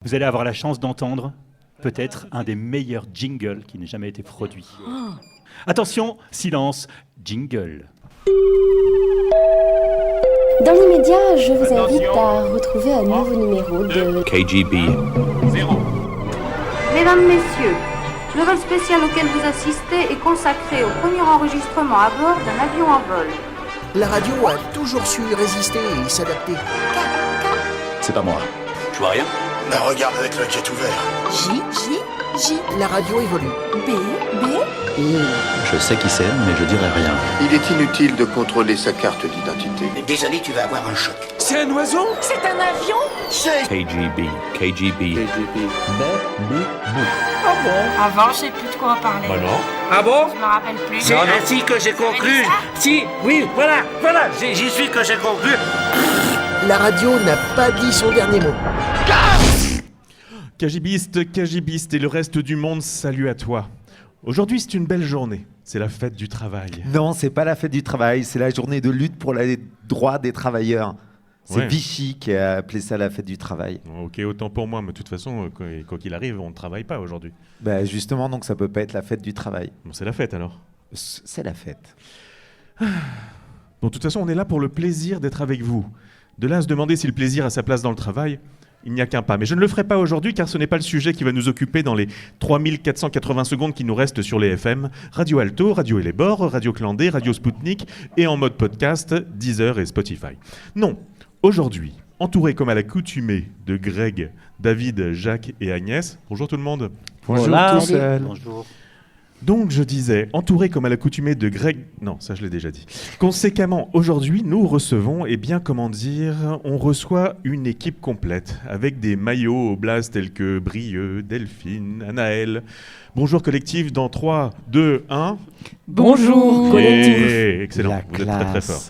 Vous allez avoir la chance d'entendre peut-être un des meilleurs jingles qui n'ait jamais été produit. Attention, silence, jingle. Dans l'immédiat, je vous invite à retrouver un nouveau numéro de KGB. Mesdames, Messieurs, le vol spécial auquel vous assistez est consacré au premier enregistrement à bord d'un avion en vol. La radio a toujours su résister et s'adapter. C'est pas moi. Je vois rien. Mais regarde avec le jet ouvert. J. La radio évolue. B. Je sais qui c'est, mais je dirai rien. Il est inutile de contrôler sa carte d'identité. Désolé, tu vas avoir un choc. C'est un oiseau? C'est un avion? KGB. KGB. Avant, je sais plus de quoi on parlait. Ah bon? Je me rappelle plus. C'est ainsi que j'ai conclu. Si, oui, voilà, j'y suis que j'ai conclu. La radio n'a pas dit son dernier mot. KGBiste et le reste du monde, salut à toi. Aujourd'hui, c'est une belle journée. C'est la fête du travail. Non, c'est pas la fête du travail, c'est la journée de lutte pour les droits des travailleurs. C'est Ouais. Vichy qui a appelé ça la fête du travail. Ok, autant pour moi, mais de toute façon, quoi qu'il arrive, on ne travaille pas aujourd'hui. Bah justement, donc ça peut pas être la fête du travail. Bon, c'est la fête alors. C'est la fête. Bon, de toute façon, on est là pour le plaisir d'être avec vous. De là à se demander si le plaisir a sa place dans le travail, il n'y a qu'un pas. Mais je ne le ferai pas aujourd'hui car ce n'est pas le sujet qui va nous occuper dans les 3480 secondes qui nous restent sur les FM. Radio Alto, Radio Elébor, Radio Clandé, Radio Spoutnik et en mode podcast, Deezer et Spotify. Non, aujourd'hui, entouré comme à l'accoutumée de Greg, David, Jacques et Agnès. Bonjour tout le monde. Bonjour tout seul. Bonjour. Donc je disais, entouré comme à l'accoutumée de Greg... Non, ça je l'ai déjà dit. Conséquemment, aujourd'hui, nous recevons, on reçoit une équipe complète, avec des maillots au blaze tels que Brieux, Delphine, Anaël. Bonjour collectif dans 3, 2, 1. Bonjour, Yeah, excellent, La vous êtes très très classe. fort.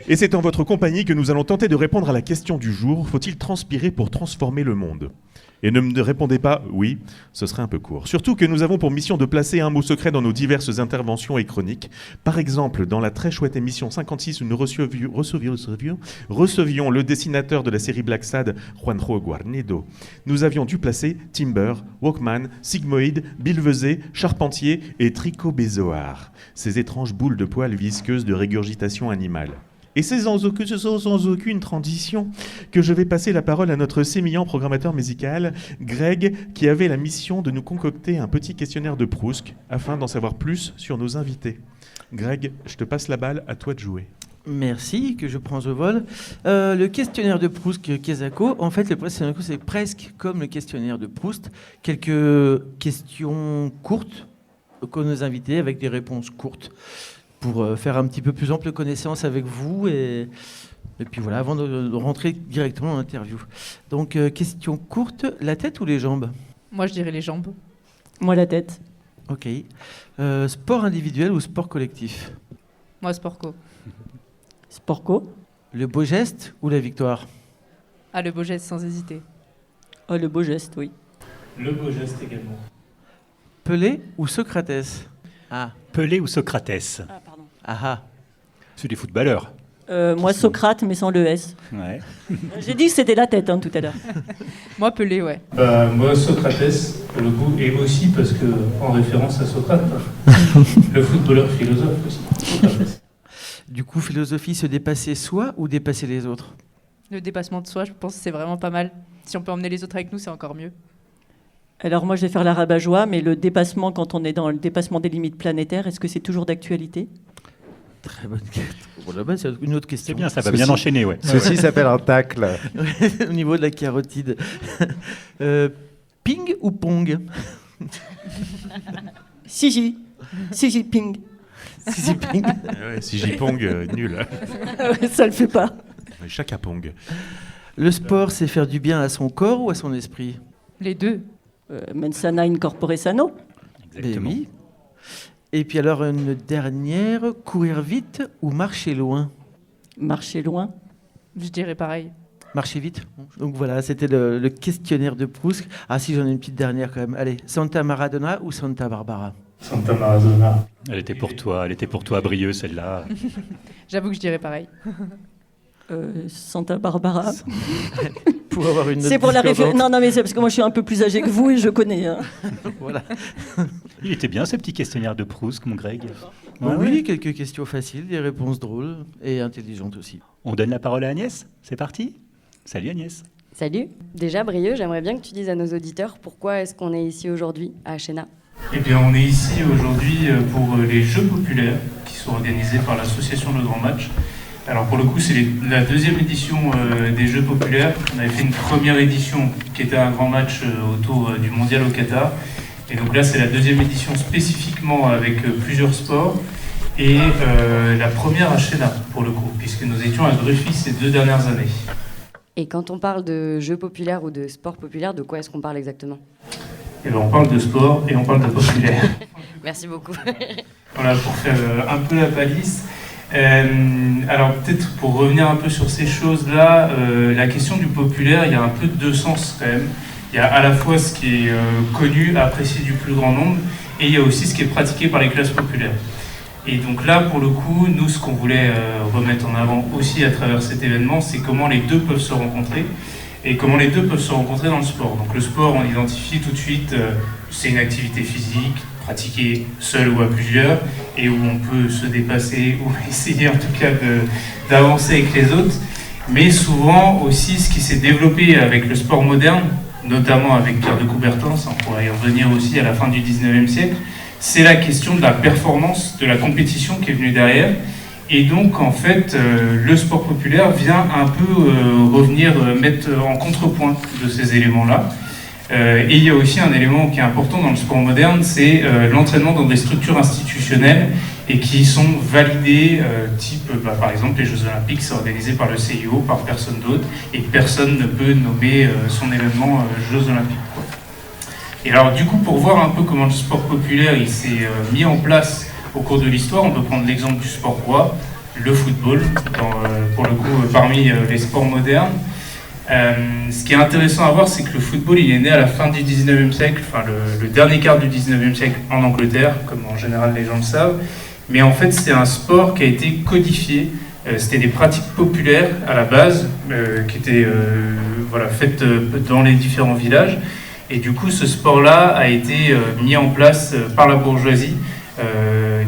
Et c'est en votre compagnie que nous allons tenter de répondre à la question du jour. Faut-il transpirer pour transformer le monde ? Et ne me répondez pas « oui », ce serait un peu court. Surtout que nous avons pour mission de placer un mot secret dans nos diverses interventions et chroniques. Par exemple, dans la très chouette émission 56 où nous recevions le dessinateur de la série Black Sad, Juanjo Guarnedo, nous avions dû placer Timber, Walkman, Sigmoïde, Billevesé, Charpentier et Tricot-Bézoard, ces étranges boules de poils visqueuses de régurgitation animale. Et c'est sans aucune transition que je vais passer la parole à notre sémillant programmateur musical, Greg, qui avait la mission de nous concocter un petit questionnaire de Proust afin d'en savoir plus sur nos invités. Greg, je te passe la balle, à toi de jouer. Merci, que je prends au vol. Le questionnaire de Proust, Kezako, en fait, le questionnaire de Proust, c'est presque comme le questionnaire de Proust. Quelques questions courtes que nos invités, avec des réponses courtes, pour faire un petit peu plus ample connaissance avec vous. Et puis voilà, avant de rentrer directement dans l'interview. Donc, question courte, la tête ou les jambes ? Moi, je dirais les jambes. Moi la tête. Ok. Sport individuel ou sport collectif ? Moi, sport co. Sportco. Le beau geste ou la victoire ? Ah, le beau geste, sans hésiter. Oh, le beau geste, oui. Le beau geste également. Pelé ou Socrates ? Ah, Pelé ou Socrates ? Ah, pardon. ah. C'est des footballeurs. Moi Socrate, mais sans le S. Ouais. J'ai dit que c'était la tête tout à l'heure. Moi, Pelé, ouais. Moi, Socrates, pour le coup, et aussi parce que, en référence à Socrate, le footballeur philosophe aussi. Socrates. Du coup, philosophie, se dépasser soi ou dépasser les autres ? Le dépassement de soi, je pense que c'est vraiment pas mal. Si on peut emmener les autres avec nous, c'est encore mieux. Alors moi je vais faire la rabat-joie, mais le dépassement, quand on est dans le dépassement des limites planétaires, est-ce que c'est toujours d'actualité ? Très bonne question. Bon, là-bas, c'est une autre question. C'est bien, ça va bien enchaîner, ouais. Ceci s'appelle un tacle. Au niveau de la carotide. Ping ou pong ? Si, ping. Si, ping. Si j'y pong, nul. Ça le fait pas. Chacun pong. Le sport, c'est faire du bien à son corps ou à son esprit ? Les deux. Mens sana in corpore sano. Exactement. Ben oui. Et puis alors, une dernière, courir vite ou marcher loin ? Marcher loin. Je dirais pareil. Marcher vite. Donc voilà, c'était le questionnaire de Proust. Ah si, j'en ai une petite dernière quand même. Allez, Santa Maradona ou Santa Barbara ? Santa Maradona. Elle était pour toi, Brieux, celle-là. J'avoue que je dirais pareil. Santa Barbara. Pour avoir une note C'est pour la référence. discordante. Non, mais c'est parce que moi je suis un peu plus âgé que vous et je connais. Hein. Voilà. Il était bien ce petit questionnaire de Proust, mon Greg. Bon, Ouais, oui, ouais. quelques questions faciles, des réponses drôles et intelligentes aussi. On donne la parole à Agnès. C'est parti. Salut Agnès. Salut. Déjà, Brieux, j'aimerais bien que tu dises à nos auditeurs pourquoi est-ce qu'on est ici aujourd'hui à Ashena. Eh bien, on est ici aujourd'hui pour les Jeux populaires qui sont organisés par l'association Le Grand Match. Alors pour le coup, c'est la deuxième édition des Jeux populaires. On avait fait une première édition qui était un grand match autour du mondial au Qatar. Et donc là, c'est la deuxième édition spécifiquement avec plusieurs sports. Et la première à Ashena, pour le coup, puisque nous étions à Dreyfus ces 2 dernières années. Et quand on parle de jeux populaires ou de sport populaire, de quoi est-ce qu'on parle exactement? Et bien, on parle de sport et on parle de populaire. Merci beaucoup. Voilà, pour faire un peu la palisse. Alors peut-être pour revenir un peu sur ces choses-là, la question du populaire, il y a un peu 2 sens quand même. Il y a à la fois ce qui est connu, apprécié du plus grand nombre, et il y a aussi ce qui est pratiqué par les classes populaires. Et donc là, pour le coup, nous, ce qu'on voulait remettre en avant aussi à travers cet événement, c'est comment les deux peuvent se rencontrer, et comment les deux peuvent se rencontrer dans le sport. Donc le sport, on identifie tout de suite, c'est une activité physique, pratiquée seule ou à plusieurs, et où on peut se dépasser, ou essayer en tout cas d'avancer avec les autres. Mais souvent aussi, ce qui s'est développé avec le sport moderne, notamment avec Pierre de Coubertin, ça on pourrait y revenir aussi à la fin du 19e siècle, c'est la question de la performance, de la compétition qui est venue derrière. Et donc, en fait, le sport populaire vient un peu revenir, mettre en contrepoint de ces éléments-là. Et il y a aussi un élément qui est important dans le sport moderne, c'est l'entraînement dans des structures institutionnelles et qui sont validées, type, par exemple, les Jeux Olympiques, c'est organisé par le CIO, par personne d'autre, et personne ne peut nommer son événement Jeux Olympiques, quoi. Et alors, du coup, pour voir un peu comment le sport populaire il s'est mis en place au cours de l'histoire, on peut prendre l'exemple du sport roi, le football, pour le coup, parmi les sports modernes. Ce qui est intéressant à voir, c'est que le football, il est né à la fin du 19e siècle, enfin le dernier quart du 19e siècle en Angleterre, comme en général les gens le savent. Mais en fait, c'est un sport qui a été codifié. C'était des pratiques populaires à la base, qui étaient faites dans les différents villages. Et du coup, ce sport-là a été mis en place par la bourgeoisie.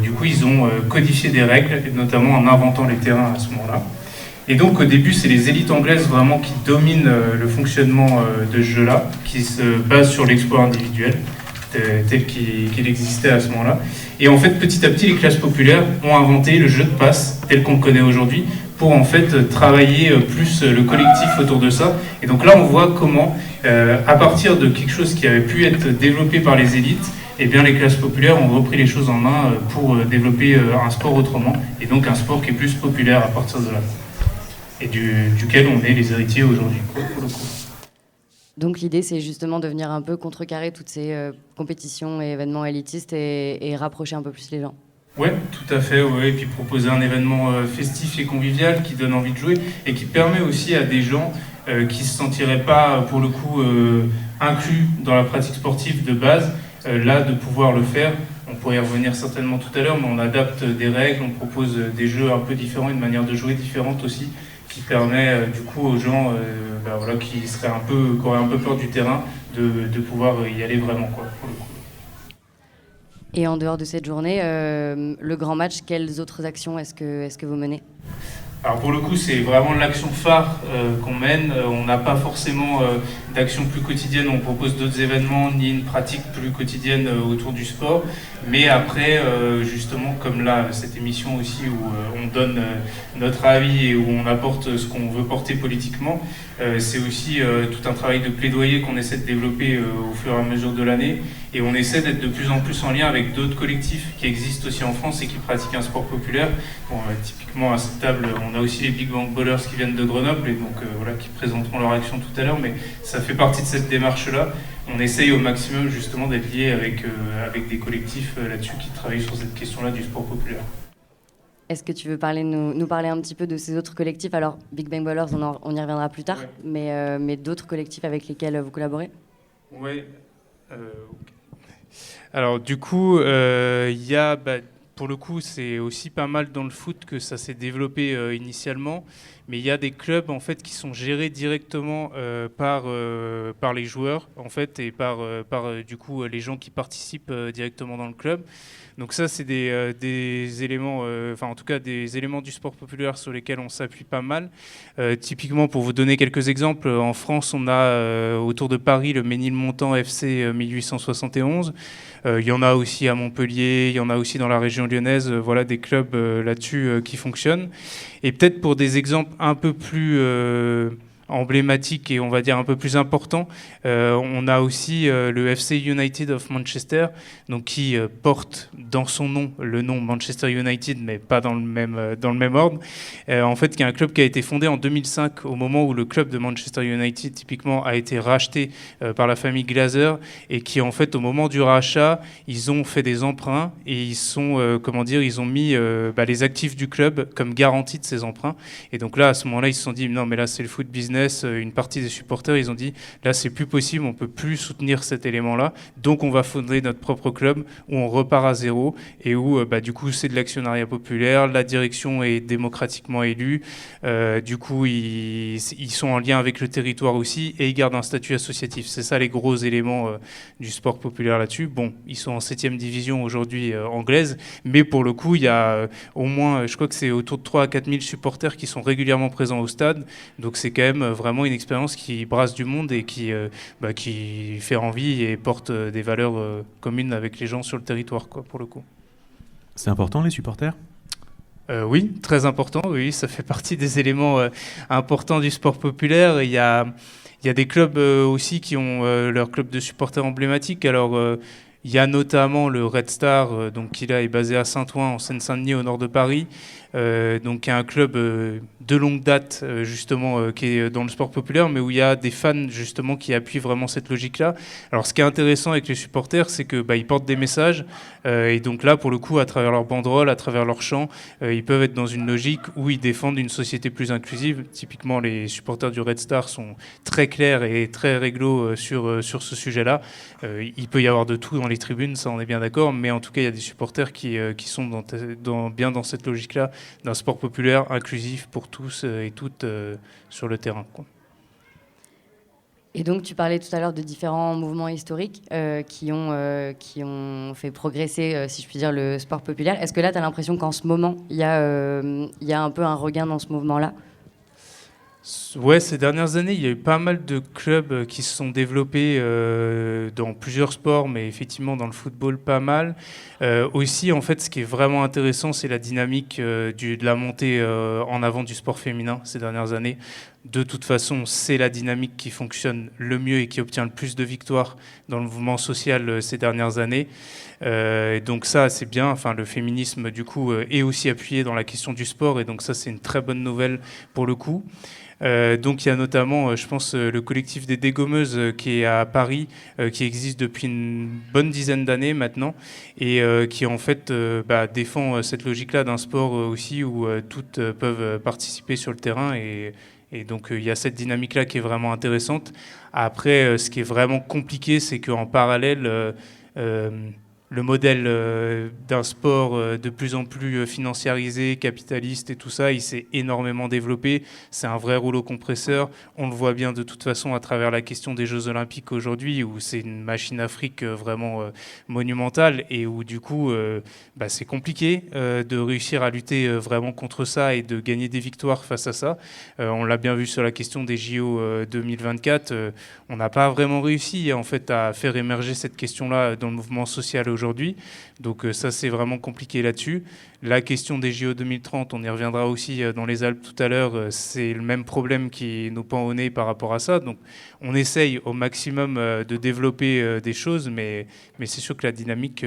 Du coup, ils ont codifié des règles, notamment en inventant les terrains à ce moment-là. Et donc, au début, c'est les élites anglaises vraiment qui dominent le fonctionnement de ce jeu-là, qui se base sur l'exploit individuel, tel qu'il existait à ce moment-là. Et en fait, petit à petit, les classes populaires ont inventé le jeu de passe, tel qu'on le connaît aujourd'hui, pour en fait travailler plus le collectif autour de ça. Et donc là, on voit comment, à partir de quelque chose qui avait pu être développé par les élites, eh bien, les classes populaires ont repris les choses en main pour développer un sport autrement, et donc un sport qui est plus populaire à partir de là, et duquel on est les héritiers aujourd'hui, pour le coup. Donc l'idée, c'est justement de venir un peu contrecarrer toutes ces compétitions et événements élitistes et rapprocher un peu plus les gens. Ouais, tout à fait, ouais. Et puis proposer un événement festif et convivial qui donne envie de jouer et qui permet aussi à des gens qui ne se sentiraient pas, pour le coup, inclus dans la pratique sportive de base, là, de pouvoir le faire. On pourrait y revenir certainement tout à l'heure, mais on adapte des règles, on propose des jeux un peu différents, une manière de jouer différente aussi, qui permet du coup aux gens qui auraient un peu peur du terrain, de pouvoir y aller vraiment, quoi, pour le coup. Et en dehors de cette journée, le grand match, quelles autres actions est-ce que vous menez? Alors pour le coup, c'est vraiment l'action phare qu'on mène. On n'a pas forcément d'action plus quotidienne, on propose d'autres événements, ni une pratique plus quotidienne autour du sport. Mais après, justement, comme là, cette émission aussi où on donne notre avis et où on apporte ce qu'on veut porter politiquement, c'est aussi tout un travail de plaidoyer qu'on essaie de développer au fur et à mesure de l'année. Et on essaie d'être de plus en plus en lien avec d'autres collectifs qui existent aussi en France et qui pratiquent un sport populaire. Bon, typiquement à cette table, on a aussi les Big Bang Ballers qui viennent de Grenoble et donc qui présenteront leur action tout à l'heure. Mais ça fait partie de cette démarche-là. On essaye au maximum justement d'être lié avec des collectifs là-dessus qui travaillent sur cette question-là du sport populaire. Est-ce que tu veux nous parler un petit peu de ces autres collectifs? Alors, Big Bang Ballers, on y reviendra plus tard, ouais. mais d'autres collectifs avec lesquels vous collaborez? Oui. Alors du coup, il y a... pour le coup, c'est aussi pas mal dans le foot que ça s'est développé initialement, mais il y a des clubs en fait qui sont gérés directement par les joueurs en fait et par du coup les gens qui participent directement dans le club. Donc ça, c'est des éléments, en tout cas des éléments du sport populaire sur lesquels on s'appuie pas mal. Typiquement, pour vous donner quelques exemples, en France, on a autour de Paris le Ménilmontant FC 1871. Il y en a aussi à Montpellier, il y en a aussi dans la région lyonnaise, voilà des clubs là-dessus qui fonctionnent. Et peut-être pour des exemples un peu plus emblématique et on va dire un peu plus important, on a aussi le FC United of Manchester, donc qui porte dans son nom le nom Manchester United, mais pas dans le même ordre. En fait, qui est un club qui a été fondé en 2005, au moment où le club de Manchester United typiquement a été racheté par la famille Glazer, et qui en fait au moment du rachat, ils ont fait des emprunts et ils sont ils ont mis les actifs du club comme garantie de ces emprunts. Et donc là, à ce moment-là, ils se sont dit non, mais là c'est le foot business. Une partie des supporters, ils ont dit là c'est plus possible, on peut plus soutenir cet élément-là, donc on va fonder notre propre club où on repart à zéro et où du coup c'est de l'actionnariat populaire, la direction est démocratiquement élue, du coup ils sont en lien avec le territoire aussi et ils gardent un statut associatif. C'est ça les gros éléments du sport populaire là-dessus. Bon, ils sont en 7e division aujourd'hui anglaise, mais pour le coup il y a au moins, je crois que c'est autour de 3 à 4 000 supporters qui sont régulièrement présents au stade, donc c'est quand même vraiment une expérience qui brasse du monde et qui fait envie et porte des valeurs communes avec les gens sur le territoire, quoi, pour le coup. C'est important, les supporters ? Oui, très important. Oui, ça fait partie des éléments importants du sport populaire. Il y a des clubs aussi qui ont leur club de supporters emblématique. Alors, il y a notamment le Red Star, donc qui là est basé à Saint-Ouen, en Seine-Saint-Denis, au nord de Paris. Donc qui est un club de longue date justement qui est dans le sport populaire, mais où il y a des fans justement qui appuient vraiment cette logique-là. Alors ce qui est intéressant avec les supporters, c'est que ils portent des messages et donc là pour le coup à travers leur banderole, à travers leur chant, ils peuvent être dans une logique où ils défendent une société plus inclusive. Typiquement les supporters du Red Star sont très clairs et très réglo sur ce sujet-là. Il peut y avoir de tout dans les tribunes, ça on est bien d'accord, mais en tout cas il y a des supporters qui sont bien dans cette logique-là, d'un sport populaire inclusif pour tous et toutes sur le terrain, quoi. Et donc tu parlais tout à l'heure de différents mouvements historiques qui ont fait progresser, si je puis dire, le sport populaire. Est-ce que là tu as l'impression qu'en ce moment il y a un peu un regain dans ce mouvement-là ? Ouais, ces dernières années, il y a eu pas mal de clubs qui se sont développés dans plusieurs sports, mais effectivement dans le football pas mal. Aussi, en fait, ce qui est vraiment intéressant, c'est la dynamique de la montée en avant du sport féminin ces dernières années. De toute façon, c'est la dynamique qui fonctionne le mieux et qui obtient le plus de victoires dans le mouvement social ces dernières années. Et donc ça, c'est bien. Enfin, le féminisme, du coup, est aussi appuyé dans la question du sport. Et donc ça, c'est une très bonne nouvelle pour le coup. Donc il y a notamment, je pense, le collectif des dégommeuses qui est à Paris, qui existe depuis une bonne dizaine d'années maintenant, et qui en fait défend cette logique-là d'un sport aussi où toutes peuvent participer sur le terrain, et donc il y a cette dynamique-là qui est vraiment intéressante. Après, ce qui est vraiment compliqué, c'est qu'en parallèle, le modèle d'un sport de plus en plus financiarisé, capitaliste et tout ça, il s'est énormément développé. C'est un vrai rouleau compresseur. On le voit bien de toute façon à travers la question des Jeux Olympiques aujourd'hui, où c'est une machine à fric vraiment monumentale et où du coup c'est compliqué de réussir à lutter vraiment contre ça et de gagner des victoires face à ça. On l'a bien vu sur la question des JO 2024. On n'a pas vraiment réussi en fait à faire émerger cette question-là dans le mouvement social aujourd'hui. Donc ça, c'est vraiment compliqué là-dessus. La question des JO 2030, on y reviendra aussi dans les Alpes tout à l'heure, c'est le même problème qui nous pend au nez par rapport à ça. Donc on essaye au maximum de développer des choses, mais c'est sûr que la dynamique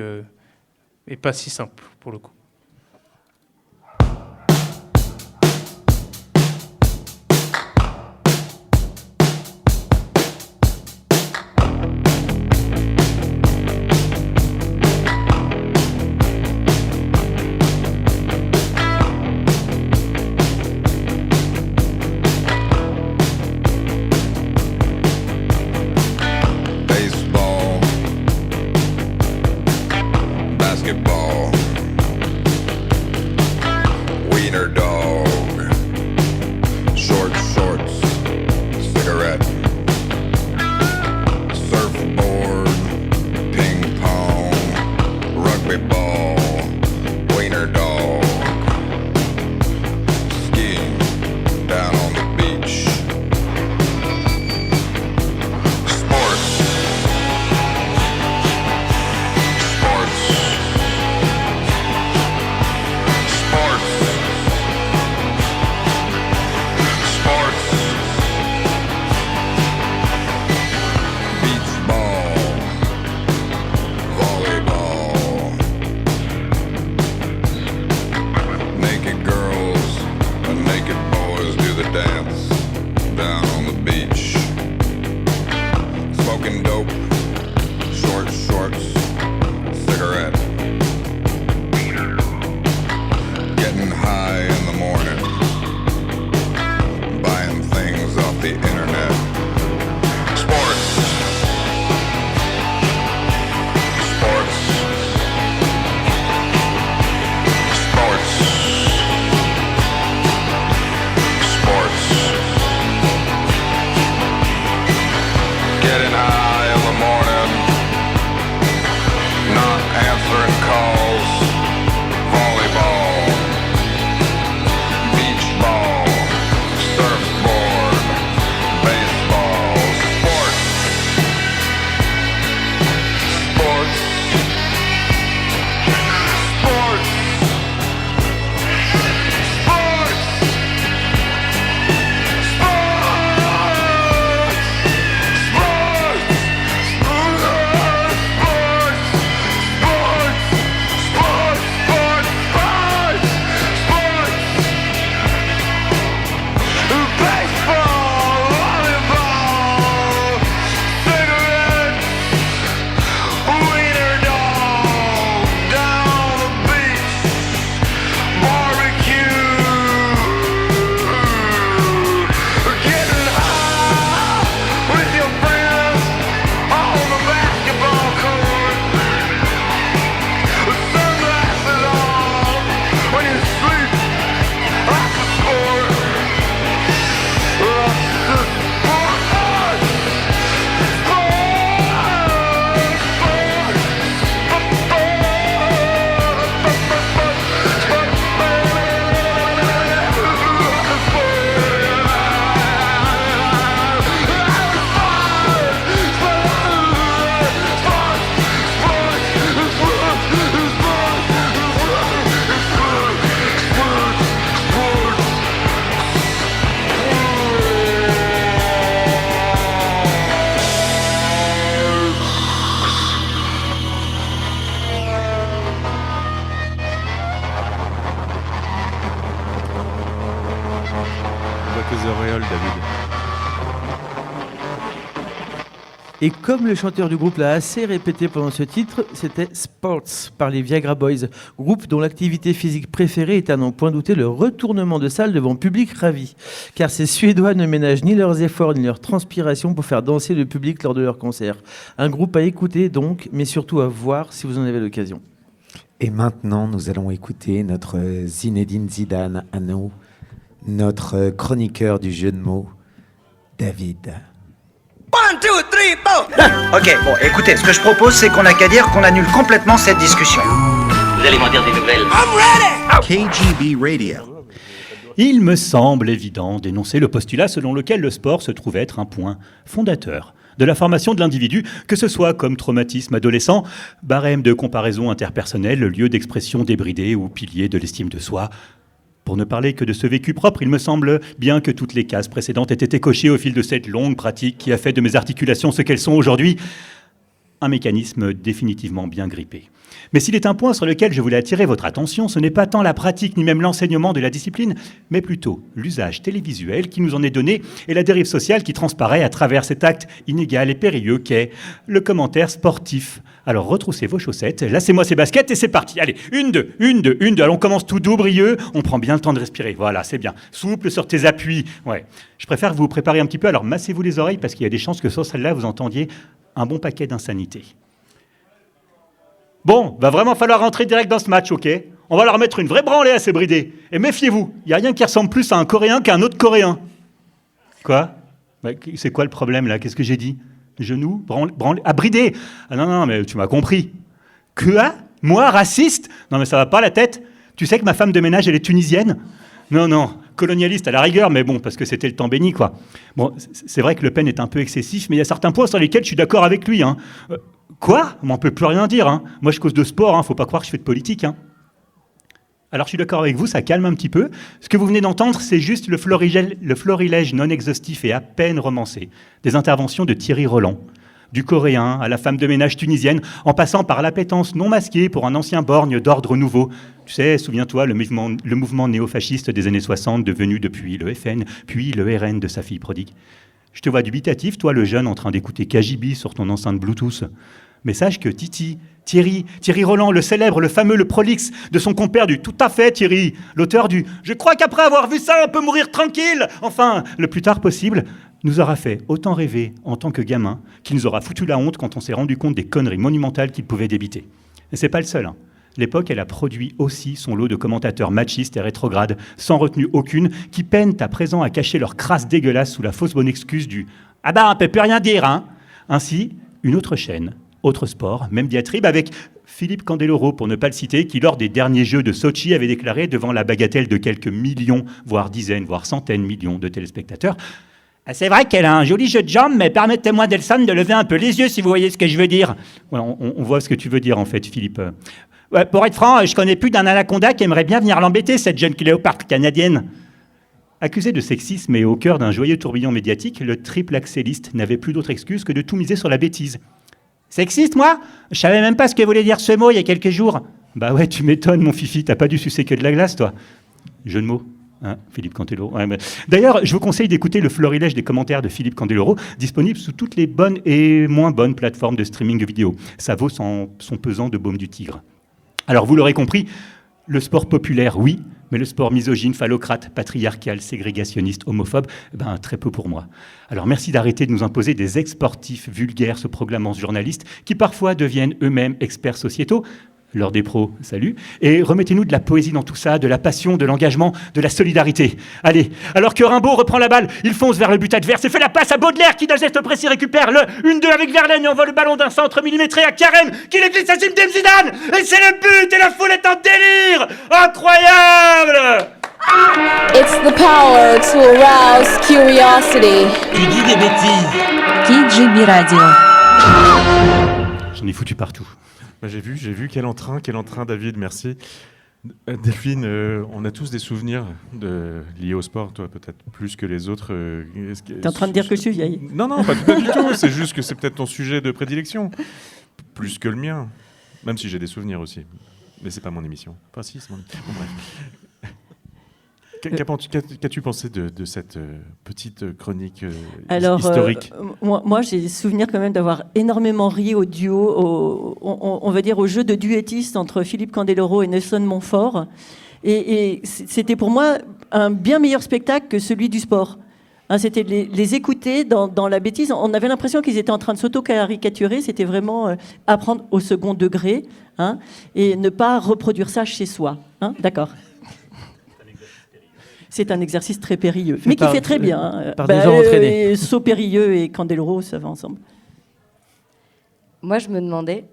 n'est pas si simple pour le coup. Et comme le chanteur du groupe l'a assez répété pendant ce titre, c'était Sports par les Viagra Boys, groupe dont l'activité physique préférée est à n'en point douter le retournement de salle devant public ravi. Car ces Suédois ne ménagent ni leurs efforts ni leur transpiration pour faire danser le public lors de leurs concerts. Un groupe à écouter donc, mais surtout à voir si vous en avez l'occasion. Et maintenant, nous allons écouter notre Zinedine Zidane à nous, notre chroniqueur du jeu de mots, David. 1, 2, 3, 4. Ok, bon, écoutez, ce que je propose, c'est qu'on n'a qu'à dire qu'on annule complètement cette discussion. Vous allez m'en dire des nouvelles. KGB Radio. Il me semble évident d'énoncer le postulat selon lequel le sport se trouve être un point fondateur de la formation de l'individu, que ce soit comme traumatisme adolescent, barème de comparaison interpersonnelle, lieu d'expression débridé ou pilier de l'estime de soi. Pour ne parler que de ce vécu propre, il me semble bien que toutes les cases précédentes aient été cochées au fil de cette longue pratique qui a fait de mes articulations ce qu'elles sont aujourd'hui. Un mécanisme définitivement bien grippé. Mais s'il est un point sur lequel je voulais attirer votre attention, ce n'est pas tant la pratique ni même l'enseignement de la discipline, mais plutôt l'usage télévisuel qui nous en est donné et la dérive sociale qui transparaît à travers cet acte inégal et périlleux qu'est le commentaire sportif. Alors retroussez vos chaussettes, laissez-moi ces baskets et c'est parti. Allez, une, deux. Alors on commence tout doux, brieux, on prend bien le temps de respirer. Voilà, c'est bien. Souple sur tes appuis. Ouais. Je préfère que vous vous prépariez un petit peu, alors massez-vous les oreilles parce qu'il y a des chances que sur celle-là, vous entendiez un bon paquet d'insanité. Bon, va vraiment falloir rentrer direct dans ce match, ok ? On va leur mettre une vraie branlée à ces bridés. Et méfiez-vous, il n'y a rien qui ressemble plus à un Coréen qu'à un autre Coréen. Quoi ? C'est quoi le problème là ? Qu'est-ce que j'ai dit ? Genoux, branlée, à brider. Ah non, mais tu m'as compris. Quoi ? Moi, raciste ? Non mais ça va pas la tête ? Tu sais que ma femme de ménage, elle est tunisienne ? Non, colonialiste à la rigueur, mais bon, parce que c'était le temps béni, quoi. Bon, c'est vrai que Le Pen est un peu excessif, mais il y a certains points sur lesquels je suis d'accord avec lui, hein. Quoi ? On ne peut plus rien dire, hein. Moi, je cause de sport, hein. Faut pas croire que je fais de politique, hein. Alors, je suis d'accord avec vous, ça calme un petit peu. Ce que vous venez d'entendre, c'est juste le florilège non exhaustif et à peine romancé des interventions de Thierry Roland. Du Coréen à la femme de ménage tunisienne, en passant par l'appétence non masquée pour un ancien borgne d'ordre nouveau. Tu sais, souviens-toi, le mouvement néofasciste des années 60, devenu depuis le FN, puis le RN de sa fille prodigue. Je te vois dubitatif, toi le jeune, en train d'écouter KGB sur ton enceinte Bluetooth. Mais sache que Thierry Roland, le célèbre, le fameux, le prolixe, de son compère du « Tout à fait Thierry », l'auteur du « Je crois qu'après avoir vu ça, on peut mourir tranquille », enfin, le plus tard possible, nous aura fait autant rêver en tant que gamin qu'il nous aura foutu la honte quand on s'est rendu compte des conneries monumentales qu'il pouvait débiter. Et c'est pas le seul, hein. L'époque, elle a produit aussi son lot de commentateurs machistes et rétrogrades, sans retenue aucune, qui peinent à présent à cacher leur crasse dégueulasse sous la fausse bonne excuse du « Ah bah, on peut plus rien dire, hein !» Ainsi, une autre chaîne, autre sport, même diatribe avec Philippe Candeloro, pour ne pas le citer, qui lors des derniers Jeux de Sochi avait déclaré devant la bagatelle de quelques millions, voire dizaines, voire centaines de millions de téléspectateurs: c'est vrai qu'elle a un joli jeu de jambes, mais permettez-moi, Delsan, de lever un peu les yeux si vous voyez ce que je veux dire. Ouais, on voit ce que tu veux dire, en fait, Philippe. Ouais, pour être franc, je connais plus d'un anaconda qui aimerait bien venir l'embêter, cette jeune Cléopâtre canadienne. Accusé de sexisme et au cœur d'un joyeux tourbillon médiatique, le triple axéliste n'avait plus d'autre excuse que de tout miser sur la bêtise. Sexiste, moi ? Je savais même pas ce que voulait dire ce mot il y a quelques jours. Bah ouais, tu m'étonnes, mon fifi, t'as pas dû sucer que de la glace, toi. Jeu de mots. Hein, Philippe Candeloro. Ouais, mais... D'ailleurs, je vous conseille d'écouter le florilège des commentaires de Philippe Candeloro, disponible sous toutes les bonnes et moins bonnes plateformes de streaming vidéo. Ça vaut son pesant de baume du tigre. Alors, vous l'aurez compris, le sport populaire, oui, mais le sport misogyne, phallocrate, patriarcal, ségrégationniste, homophobe, très peu pour moi. Alors, merci d'arrêter de nous imposer des ex-sportifs vulgaires se proclamant journalistes qui parfois deviennent eux-mêmes experts sociétaux. L'heure des pros, salut. Et remettez-nous de la poésie dans tout ça, de la passion, de l'engagement, de la solidarité. Allez, alors que Rimbaud reprend la balle, il fonce vers le but adverse et fait la passe à Baudelaire qui, d'un geste précis, récupère le 1-2 avec Verlaine et envoie le ballon d'un centre millimétré à Carême qui le glisse à Zinedine Zidane. Et c'est le but et la foule est en délire. Incroyable! It's the power to arouse curiosity. Tu dis des bêtises. KGB Radio. J'en ai foutu partout. J'ai vu, quel entrain, David, merci. Delphine, on a tous des souvenirs liés au sport, toi peut-être plus que les autres. T'es en train de dire que je suis vieille ? Non, pas du tout, c'est juste que c'est peut-être ton sujet de prédilection. Plus que le mien, même si j'ai des souvenirs aussi. Mais c'est pas mon émission. Enfin si, c'est mon émission. Bon, bref. Qu'as-tu pensé de cette petite chronique Alors, historique? Moi, j'ai souvenir quand même d'avoir énormément ri au duo, on va dire au jeu de duettiste entre Philippe Candeloro et Nelson Montfort. Et c'était pour moi un bien meilleur spectacle que celui du sport. Hein, c'était de les écouter dans la bêtise. On avait l'impression qu'ils étaient en train de s'auto-caricaturer. C'était vraiment apprendre au second degré, hein, et ne pas reproduire ça chez soi. Hein, d'accord. C'est un exercice très périlleux, mais qui fait très bien. Par des gens entraînés. Saut-Périlleux et Candeloro, ça va ensemble. Moi, je me demandais,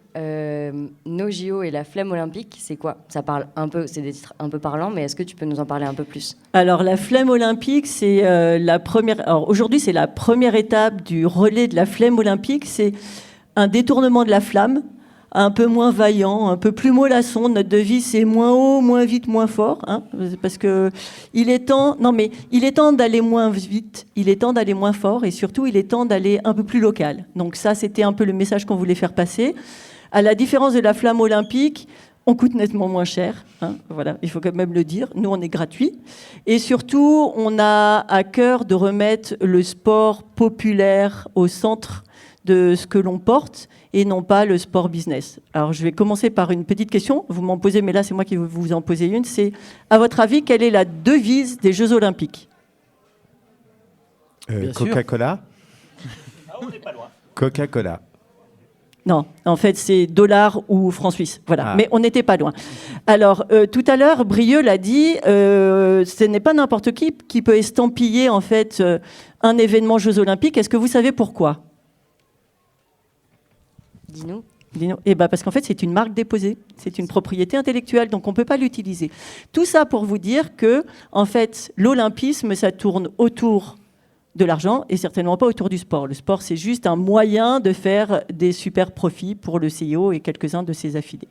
nos JO et la flemme olympique, c'est quoi? Ça parle un peu, c'est des titres un peu parlants, mais est-ce que tu peux nous en parler un peu plus? Alors, la flemme olympique, c'est la première. Alors, aujourd'hui, c'est la première étape du relais de la flemme olympique. C'est un détournement de la flamme, un peu moins vaillant, un peu plus mollasson. Notre devise, c'est moins haut, moins vite, moins fort, hein, parce que il est temps d'aller moins vite, il est temps d'aller moins fort, et surtout, il est temps d'aller un peu plus local. Donc ça, c'était un peu le message qu'on voulait faire passer. À la différence de la flamme olympique, on coûte nettement moins cher, hein, voilà, il faut quand même le dire. Nous, on est gratuit. Et surtout, on a à cœur de remettre le sport populaire au centre de ce que l'on porte et non pas le sport business. Alors, je vais commencer par une petite question. Vous m'en posez, mais là, c'est moi qui vais vous en poser une. C'est, à votre avis, quelle est la devise des Jeux Olympiques? Coca-Cola. On n'est pas loin. Coca-Cola. Non, en fait, c'est dollar ou franc suisse. Voilà, Ah. mais on n'était pas loin. Alors, tout à l'heure, Brieux l'a dit, ce n'est pas n'importe qui peut estampiller, en fait, un événement Jeux Olympiques. Est-ce que vous savez pourquoi? Dis-nous. Eh ben parce qu'en fait, c'est une marque déposée, c'est une propriété intellectuelle, donc on ne peut pas l'utiliser. Tout ça pour vous dire que, en fait, l'olympisme, ça tourne autour de l'argent et certainement pas autour du sport. Le sport, c'est juste un moyen de faire des super profits pour le CIO et quelques-uns de ses affiliés.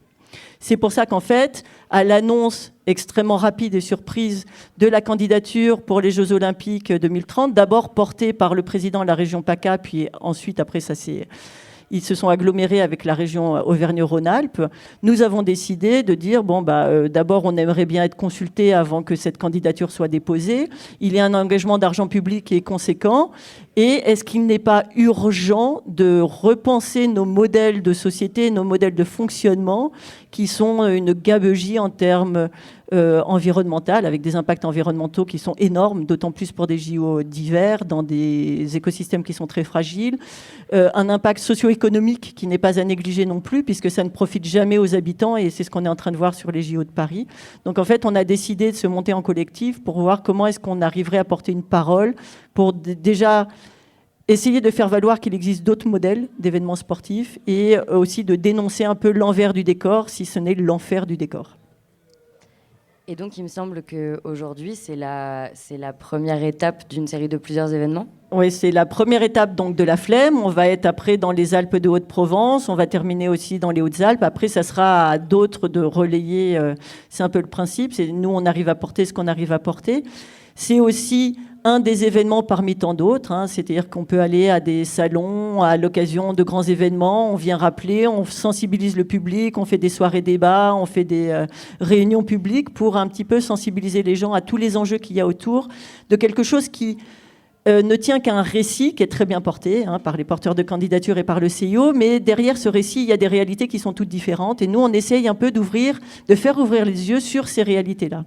C'est pour ça qu'en fait, à l'annonce extrêmement rapide et surprise de la candidature pour les Jeux Olympiques 2030, d'abord portée par le président de la région PACA, puis ensuite, après, ils se sont agglomérés avec la région Auvergne-Rhône-Alpes. Nous avons décidé de dire, d'abord, on aimerait bien être consulté avant que cette candidature soit déposée. Il y a un engagement d'argent public qui est conséquent. Et est-ce qu'il n'est pas urgent de repenser nos modèles de société, nos modèles de fonctionnement, qui sont une gabegie en termes environnementaux, avec des impacts environnementaux qui sont énormes, d'autant plus pour des JO d'hiver, dans des écosystèmes qui sont très fragiles. Un impact socio-économique qui n'est pas à négliger non plus, puisque ça ne profite jamais aux habitants, et c'est ce qu'on est en train de voir sur les JO de Paris. Donc en fait, on a décidé de se monter en collectif pour voir comment est-ce qu'on arriverait à porter une parole pour déjà essayer de faire valoir qu'il existe d'autres modèles d'événements sportifs et aussi de dénoncer un peu l'envers du décor, si ce n'est l'enfer du décor. Et donc, il me semble qu'aujourd'hui, c'est la première étape d'une série de plusieurs événements. Oui, c'est la première étape donc, de la flemme. On va être après dans les Alpes de Haute-Provence. On va terminer aussi dans les Hautes-Alpes. Après, ça sera à d'autres de relayer. C'est un peu le principe. Nous, on arrive à porter ce qu'on arrive à porter. C'est aussi un des événements parmi tant d'autres, hein, c'est-à-dire qu'on peut aller à des salons à l'occasion de grands événements, on vient rappeler, on sensibilise le public, on fait des soirées débats, on fait des réunions publiques pour un petit peu sensibiliser les gens à tous les enjeux qu'il y a autour de quelque chose qui ne tient qu'à un récit qui est très bien porté par les porteurs de candidature et par le CIO, mais derrière ce récit, il y a des réalités qui sont toutes différentes et nous, on essaye un peu de faire ouvrir les yeux sur ces réalités-là.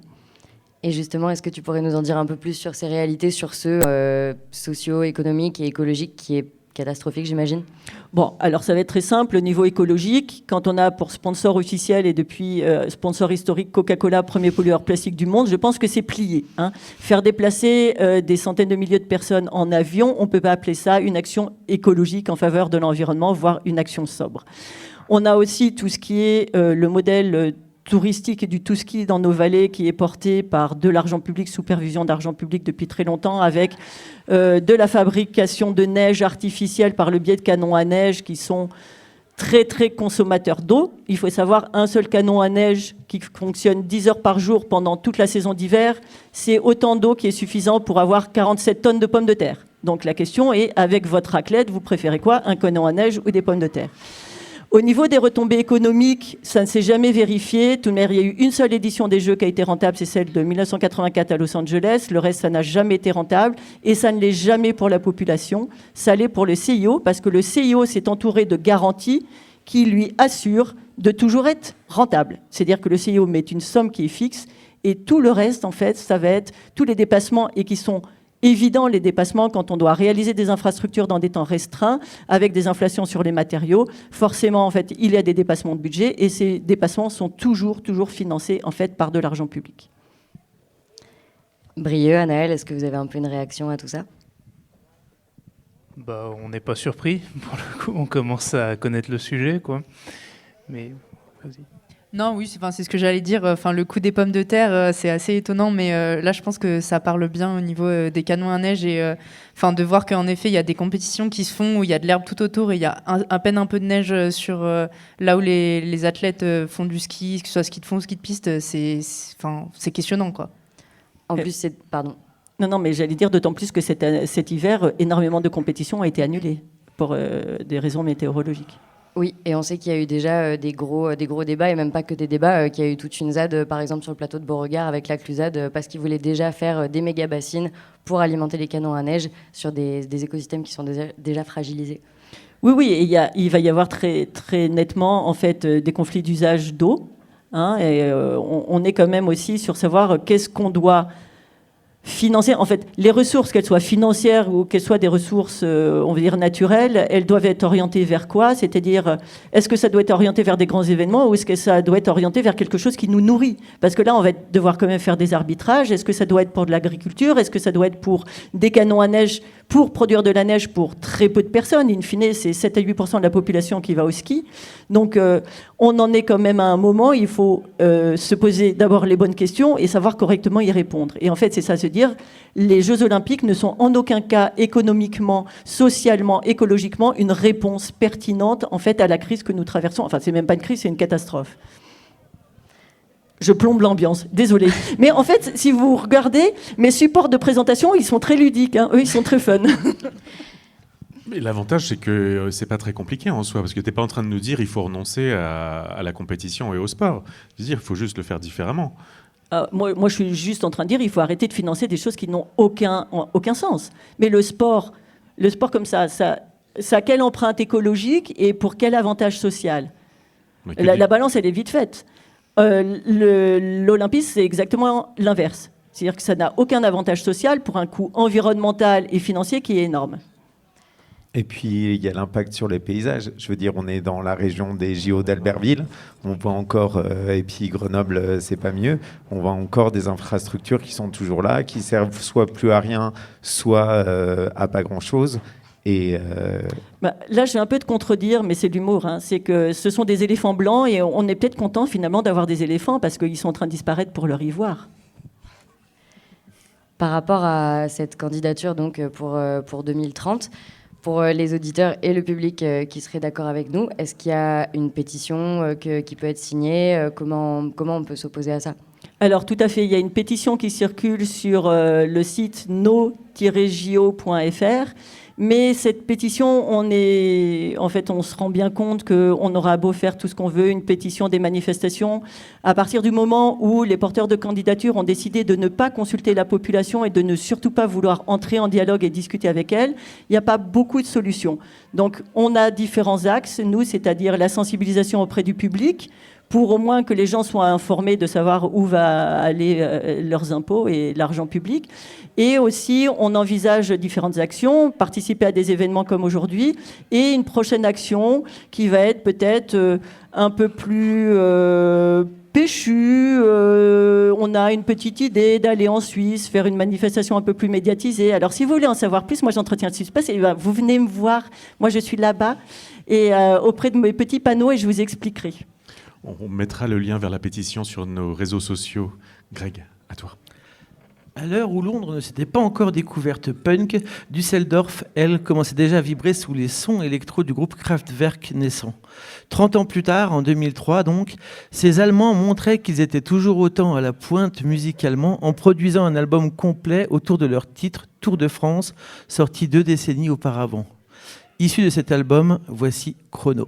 Et justement, est-ce que tu pourrais nous en dire un peu plus sur ces réalités, sur ce socio-économique et écologique qui est catastrophique, j'imagine? Bon, alors ça va être très simple. Au niveau écologique, quand on a pour sponsor officiel et depuis sponsor historique Coca-Cola, premier pollueur plastique du monde, je pense que c'est plié. Faire déplacer des centaines de milliers de personnes en avion, on ne peut pas appeler ça une action écologique en faveur de l'environnement, voire une action sobre. On a aussi tout ce qui est le modèle touristique et du tout-ski dans nos vallées qui est porté par de l'argent public, sous perfusion d'argent public depuis très longtemps, avec de la fabrication de neige artificielle par le biais de canons à neige qui sont très très consommateurs d'eau. Il faut savoir, un seul canon à neige qui fonctionne 10 heures par jour pendant toute la saison d'hiver, c'est autant d'eau qui est suffisant pour avoir 47 tonnes de pommes de terre. Donc la question est, avec votre raclette, vous préférez quoi? Un canon à neige ou des pommes de terre? Au niveau des retombées économiques, ça ne s'est jamais vérifié. Tout de même, il y a eu une seule édition des Jeux qui a été rentable, c'est celle de 1984 à Los Angeles. Le reste, ça n'a jamais été rentable. Et ça ne l'est jamais pour la population. Ça l'est pour le CIO, parce que le CIO s'est entouré de garanties qui lui assurent de toujours être rentable. C'est-à-dire que le CIO met une somme qui est fixe, et tout le reste, en fait, ça va être tous les dépassements, et qui sont évident les dépassements quand on doit réaliser des infrastructures dans des temps restreints, avec des inflations sur les matériaux. Forcément, en fait, il y a des dépassements de budget et ces dépassements sont toujours financés en fait, par de l'argent public. Brieux, Anaël, est-ce que vous avez un peu une réaction à tout ça ? On n'est pas surpris, pour le coup, on commence à connaître le sujet, quoi. Mais vas-y. Non, oui, c'est ce que j'allais dire. Le coût des pommes de terre, c'est assez étonnant, mais là, je pense que ça parle bien au niveau des canons à neige et de voir qu'en effet, il y a des compétitions qui se font où il y a de l'herbe tout autour et il y a à peine un peu de neige sur là où les athlètes font du ski, que ce soit ski de fond ou ski de piste, c'est questionnant, quoi. En plus, pardon. Non, mais j'allais dire d'autant plus que cet hiver, énormément de compétitions ont été annulées pour des raisons météorologiques. Oui, et on sait qu'il y a eu déjà des gros débats, et même pas que des débats, qu'il y a eu toute une ZAD, par exemple, sur le plateau de Beauregard avec la Clusade, parce qu'ils voulaient déjà faire des méga-bassines pour alimenter les canons à neige sur des écosystèmes qui sont déjà fragilisés. Oui, et il va y avoir très, très nettement, en fait, des conflits d'usage d'eau. Et on est quand même aussi sur savoir qu'est-ce qu'on doit financer. En fait, les ressources, qu'elles soient financières ou qu'elles soient des ressources, on va dire, naturelles, elles doivent être orientées vers quoi ? C'est-à-dire, est-ce que ça doit être orienté vers des grands événements ou est-ce que ça doit être orienté vers quelque chose qui nous nourrit ? Parce que là, on va devoir quand même faire des arbitrages. Est-ce que ça doit être pour de l'agriculture ? Est-ce que ça doit être pour des canons à neige pour produire de la neige pour très peu de personnes ? In fine, c'est 7 à 8% de la population qui va au ski. Donc, on en est quand même à un moment, il faut se poser d'abord les bonnes questions et savoir correctement y répondre. Et en fait, c'est ça, se dire, les Jeux Olympiques ne sont en aucun cas économiquement, socialement, écologiquement une réponse pertinente en fait à la crise que nous traversons. Enfin, c'est même pas une crise, c'est une catastrophe. Je plombe l'ambiance, désolé. Mais en fait, si vous regardez, mes supports de présentation, ils sont très ludiques, eux, ils sont très fun. Mais l'avantage, c'est que c'est pas très compliqué en soi, parce que t'es pas en train de nous dire il faut renoncer à la compétition et au sport. Je veux dire, il faut juste le faire différemment. Moi, je suis juste en train de dire il faut arrêter de financer des choses qui n'ont aucun sens. Mais le sport comme ça a quelle empreinte écologique et pour quel avantage social ? La balance, elle est vite faite. L'Olympisme, c'est exactement l'inverse. C'est-à-dire que ça n'a aucun avantage social pour un coût environnemental et financier qui est énorme. Et puis, il y a l'impact sur les paysages. Je veux dire, on est dans la région des JO d'Albertville. On voit encore, et puis Grenoble, c'est pas mieux, on voit encore des infrastructures qui sont toujours là, qui servent soit plus à rien, soit à pas grand-chose. Et là, je vais un peu te contredire, mais c'est de l'humour. C'est que ce sont des éléphants blancs et on est peut-être content finalement d'avoir des éléphants parce qu'ils sont en train de disparaître pour leur ivoire. Par rapport à cette candidature donc, pour 2030, pour les auditeurs et le public qui seraient d'accord avec nous, est-ce qu'il y a une pétition qui peut être signée ? Comment on peut s'opposer à ça ? Alors, tout à fait. Il y a une pétition qui circule sur le site no-jo.fr. Mais cette pétition, on se rend bien compte qu'on aura beau faire tout ce qu'on veut, une pétition, des manifestations, à partir du moment où les porteurs de candidature ont décidé de ne pas consulter la population et de ne surtout pas vouloir entrer en dialogue et discuter avec elle, il n'y a pas beaucoup de solutions. Donc, on a différents axes, nous, c'est-à-dire la sensibilisation auprès du public, pour au moins que les gens soient informés de savoir où va aller leurs impôts et l'argent public. Et aussi, on envisage différentes actions, participer à des événements comme aujourd'hui, et une prochaine action qui va être peut-être un peu plus péchue. On a une petite idée d'aller en Suisse, faire une manifestation un peu plus médiatisée. Alors, si vous voulez en savoir plus, moi, j'entretiens le suspense, et vous venez me voir. Moi, je suis là-bas, et auprès de mes petits panneaux, et je vous expliquerai. On mettra le lien vers la pétition sur nos réseaux sociaux. Greg, à toi. À l'heure où Londres ne s'était pas encore découverte punk, Düsseldorf, elle, commençait déjà à vibrer sous les sons électro du groupe Kraftwerk naissant. 30 ans plus tard, en 2003 donc, ces Allemands montraient qu'ils étaient toujours autant à la pointe musicalement en produisant un album complet autour de leur titre Tour de France, sorti 2 décennies auparavant. Issu de cet album, voici Chrono.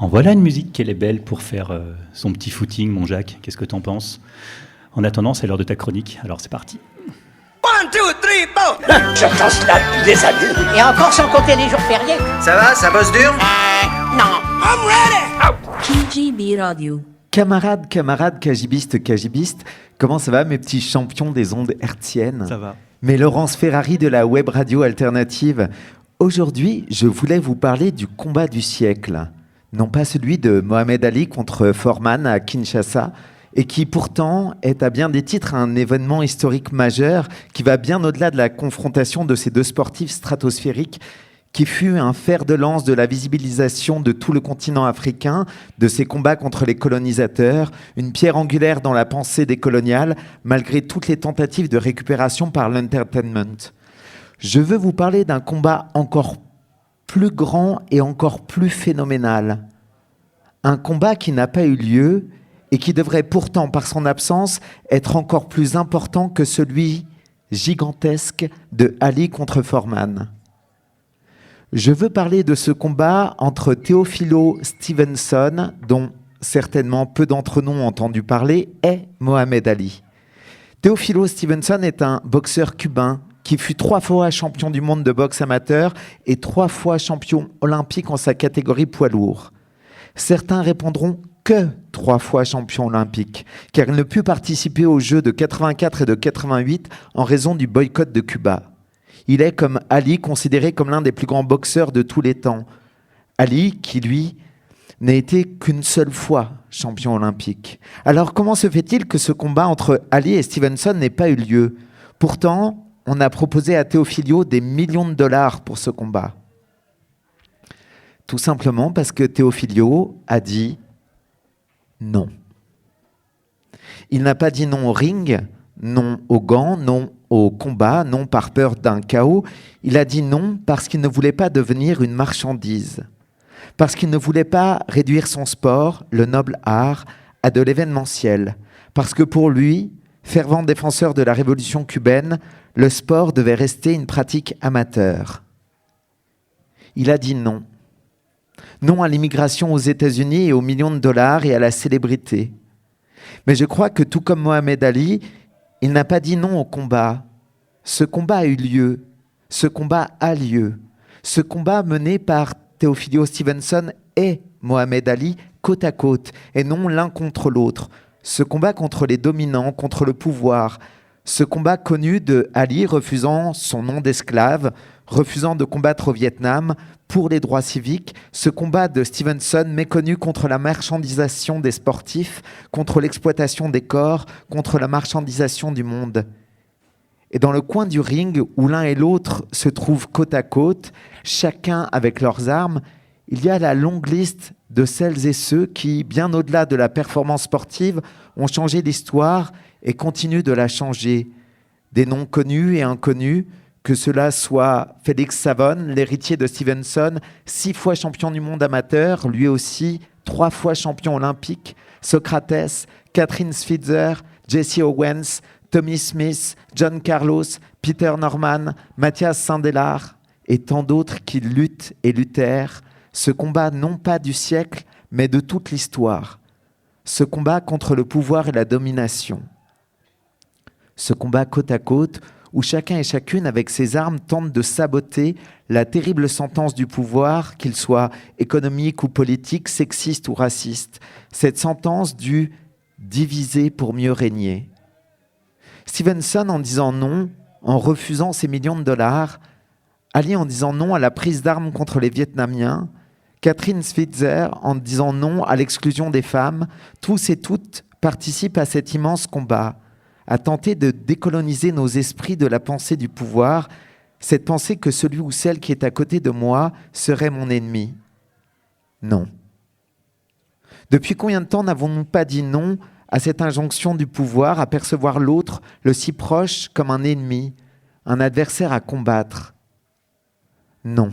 En voilà une musique qu'elle est belle pour faire son petit footing, mon Jacques. Qu'est-ce que t'en penses? En attendant, c'est l'heure de ta chronique, alors c'est parti. 1, 2, 3, 4. Je pense là depuis des années. Et encore sans compter les jours fériés. Ça va, ça bosse dur? Non. I'm ready. KGB Radio. Camarades, KGBistes, comment ça va mes petits champions des ondes hertziennes? Ça va. Mais Laurence Ferrari de la web radio alternative. Aujourd'hui, je voulais vous parler du combat du siècle. Non pas celui de Mohamed Ali contre Foreman à Kinshasa, et qui pourtant est à bien des titres un événement historique majeur qui va bien au-delà de la confrontation de ces deux sportifs stratosphériques, qui fut un fer de lance de la visibilisation de tout le continent africain, de ses combats contre les colonisateurs, une pierre angulaire dans la pensée décoloniale, malgré toutes les tentatives de récupération par l'entertainment. Je veux vous parler d'un combat encore plus grand et encore plus phénoménal. Un combat qui n'a pas eu lieu et qui devrait pourtant, par son absence, être encore plus important que celui gigantesque de Ali contre Foreman. Je veux parler de ce combat entre Teofilo Stevenson, dont certainement peu d'entre nous ont entendu parler, et Mohamed Ali. Teofilo Stevenson est un boxeur cubain qui fut 3 fois champion du monde de boxe amateur et 3 fois champion olympique en sa catégorie poids lourd. Certains répondront que 3 fois champion olympique, car il ne put participer aux Jeux de 84 et de 88 en raison du boycott de Cuba. Il est, comme Ali, considéré comme l'un des plus grands boxeurs de tous les temps. Ali, qui lui n'a été qu'une seule fois champion olympique. Alors comment se fait-il que ce combat entre Ali et Stevenson n'ait pas eu lieu? Pourtant, on a proposé à Teofilio des millions de dollars pour ce combat. Tout simplement parce que Teofilio a dit non. Il n'a pas dit non au ring, non aux gants, non au combat, non par peur d'un chaos. Il a dit non parce qu'il ne voulait pas devenir une marchandise, parce qu'il ne voulait pas réduire son sport, le noble art, à de l'événementiel, parce que pour lui, fervent défenseur de la révolution cubaine, le sport devait rester une pratique amateur. Il a dit non. Non à l'immigration aux États-Unis et aux millions de dollars et à la célébrité. Mais je crois que tout comme Mohamed Ali, il n'a pas dit non au combat. Ce combat a eu lieu. Ce combat a lieu. Ce combat mené par Teofilio Stevenson et Mohamed Ali côte à côte et non l'un contre l'autre. Ce combat contre les dominants, contre le pouvoir. Ce combat connu de Ali refusant son nom d'esclave, refusant de combattre au Vietnam pour les droits civiques. Ce combat de Stevenson méconnu contre la marchandisation des sportifs, contre l'exploitation des corps, contre la marchandisation du monde. Et dans le coin du ring où l'un et l'autre se trouvent côte à côte, chacun avec leurs armes, il y a la longue liste de celles et ceux qui, bien au-delà de la performance sportive, ont changé l'histoire et continuent de la changer. Des noms connus et inconnus, que cela soit Félix Savon, l'héritier de Stevenson, 6 fois champion du monde amateur, lui aussi 3 fois champion olympique, Socrates, Catherine Switzer, Jesse Owens, Tommy Smith, John Carlos, Peter Norman, Mathias Sindelar et tant d'autres qui luttent et luttèrent, ce combat non pas du siècle, mais de toute l'histoire. Ce combat contre le pouvoir et la domination. Ce combat côte à côte où chacun et chacune avec ses armes tente de saboter la terrible sentence du pouvoir, qu'il soit économique ou politique, sexiste ou raciste. Cette sentence du diviser pour mieux régner. Stevenson en disant non, en refusant ses millions de dollars, Ali en disant non à la prise d'armes contre les Vietnamiens, Catherine Switzer en disant non à l'exclusion des femmes, tous et toutes participent à cet immense combat, à tenter de décoloniser nos esprits de la pensée du pouvoir, cette pensée que celui ou celle qui est à côté de moi serait mon ennemi. Non. Depuis combien de temps n'avons-nous pas dit non à cette injonction du pouvoir à percevoir l'autre, le si proche, comme un ennemi, un adversaire à combattre? Non.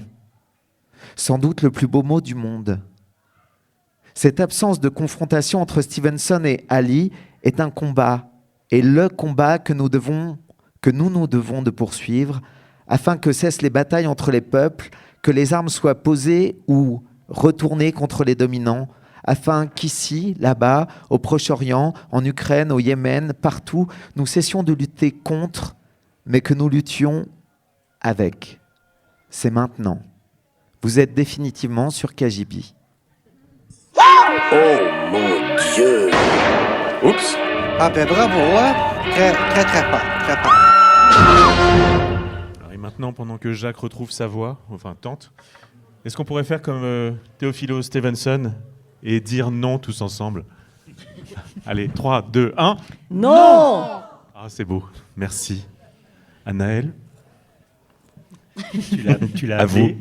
Sans doute le plus beau mot du monde. Cette absence de confrontation entre Stevenson et Ali est un combat, et le combat que nous nous devons de poursuivre, afin que cessent les batailles entre les peuples, que les armes soient posées ou retournées contre les dominants, afin qu'ici, là-bas, au Proche-Orient, en Ukraine, au Yémen, partout, nous cessions de lutter contre, mais que nous luttions avec. C'est maintenant. Vous êtes définitivement sur KGB. Oh mon Dieu! Oups. Ah ben bravo, hein? Très pas. Alors, et maintenant, pendant que Jacques retrouve sa voix, enfin tente, est-ce qu'on pourrait faire comme Teofilio Stevenson et dire non tous ensemble? Allez, 3, 2, 1. Non! Ah, c'est beau. Merci. Anaël? Tu l'as à vous.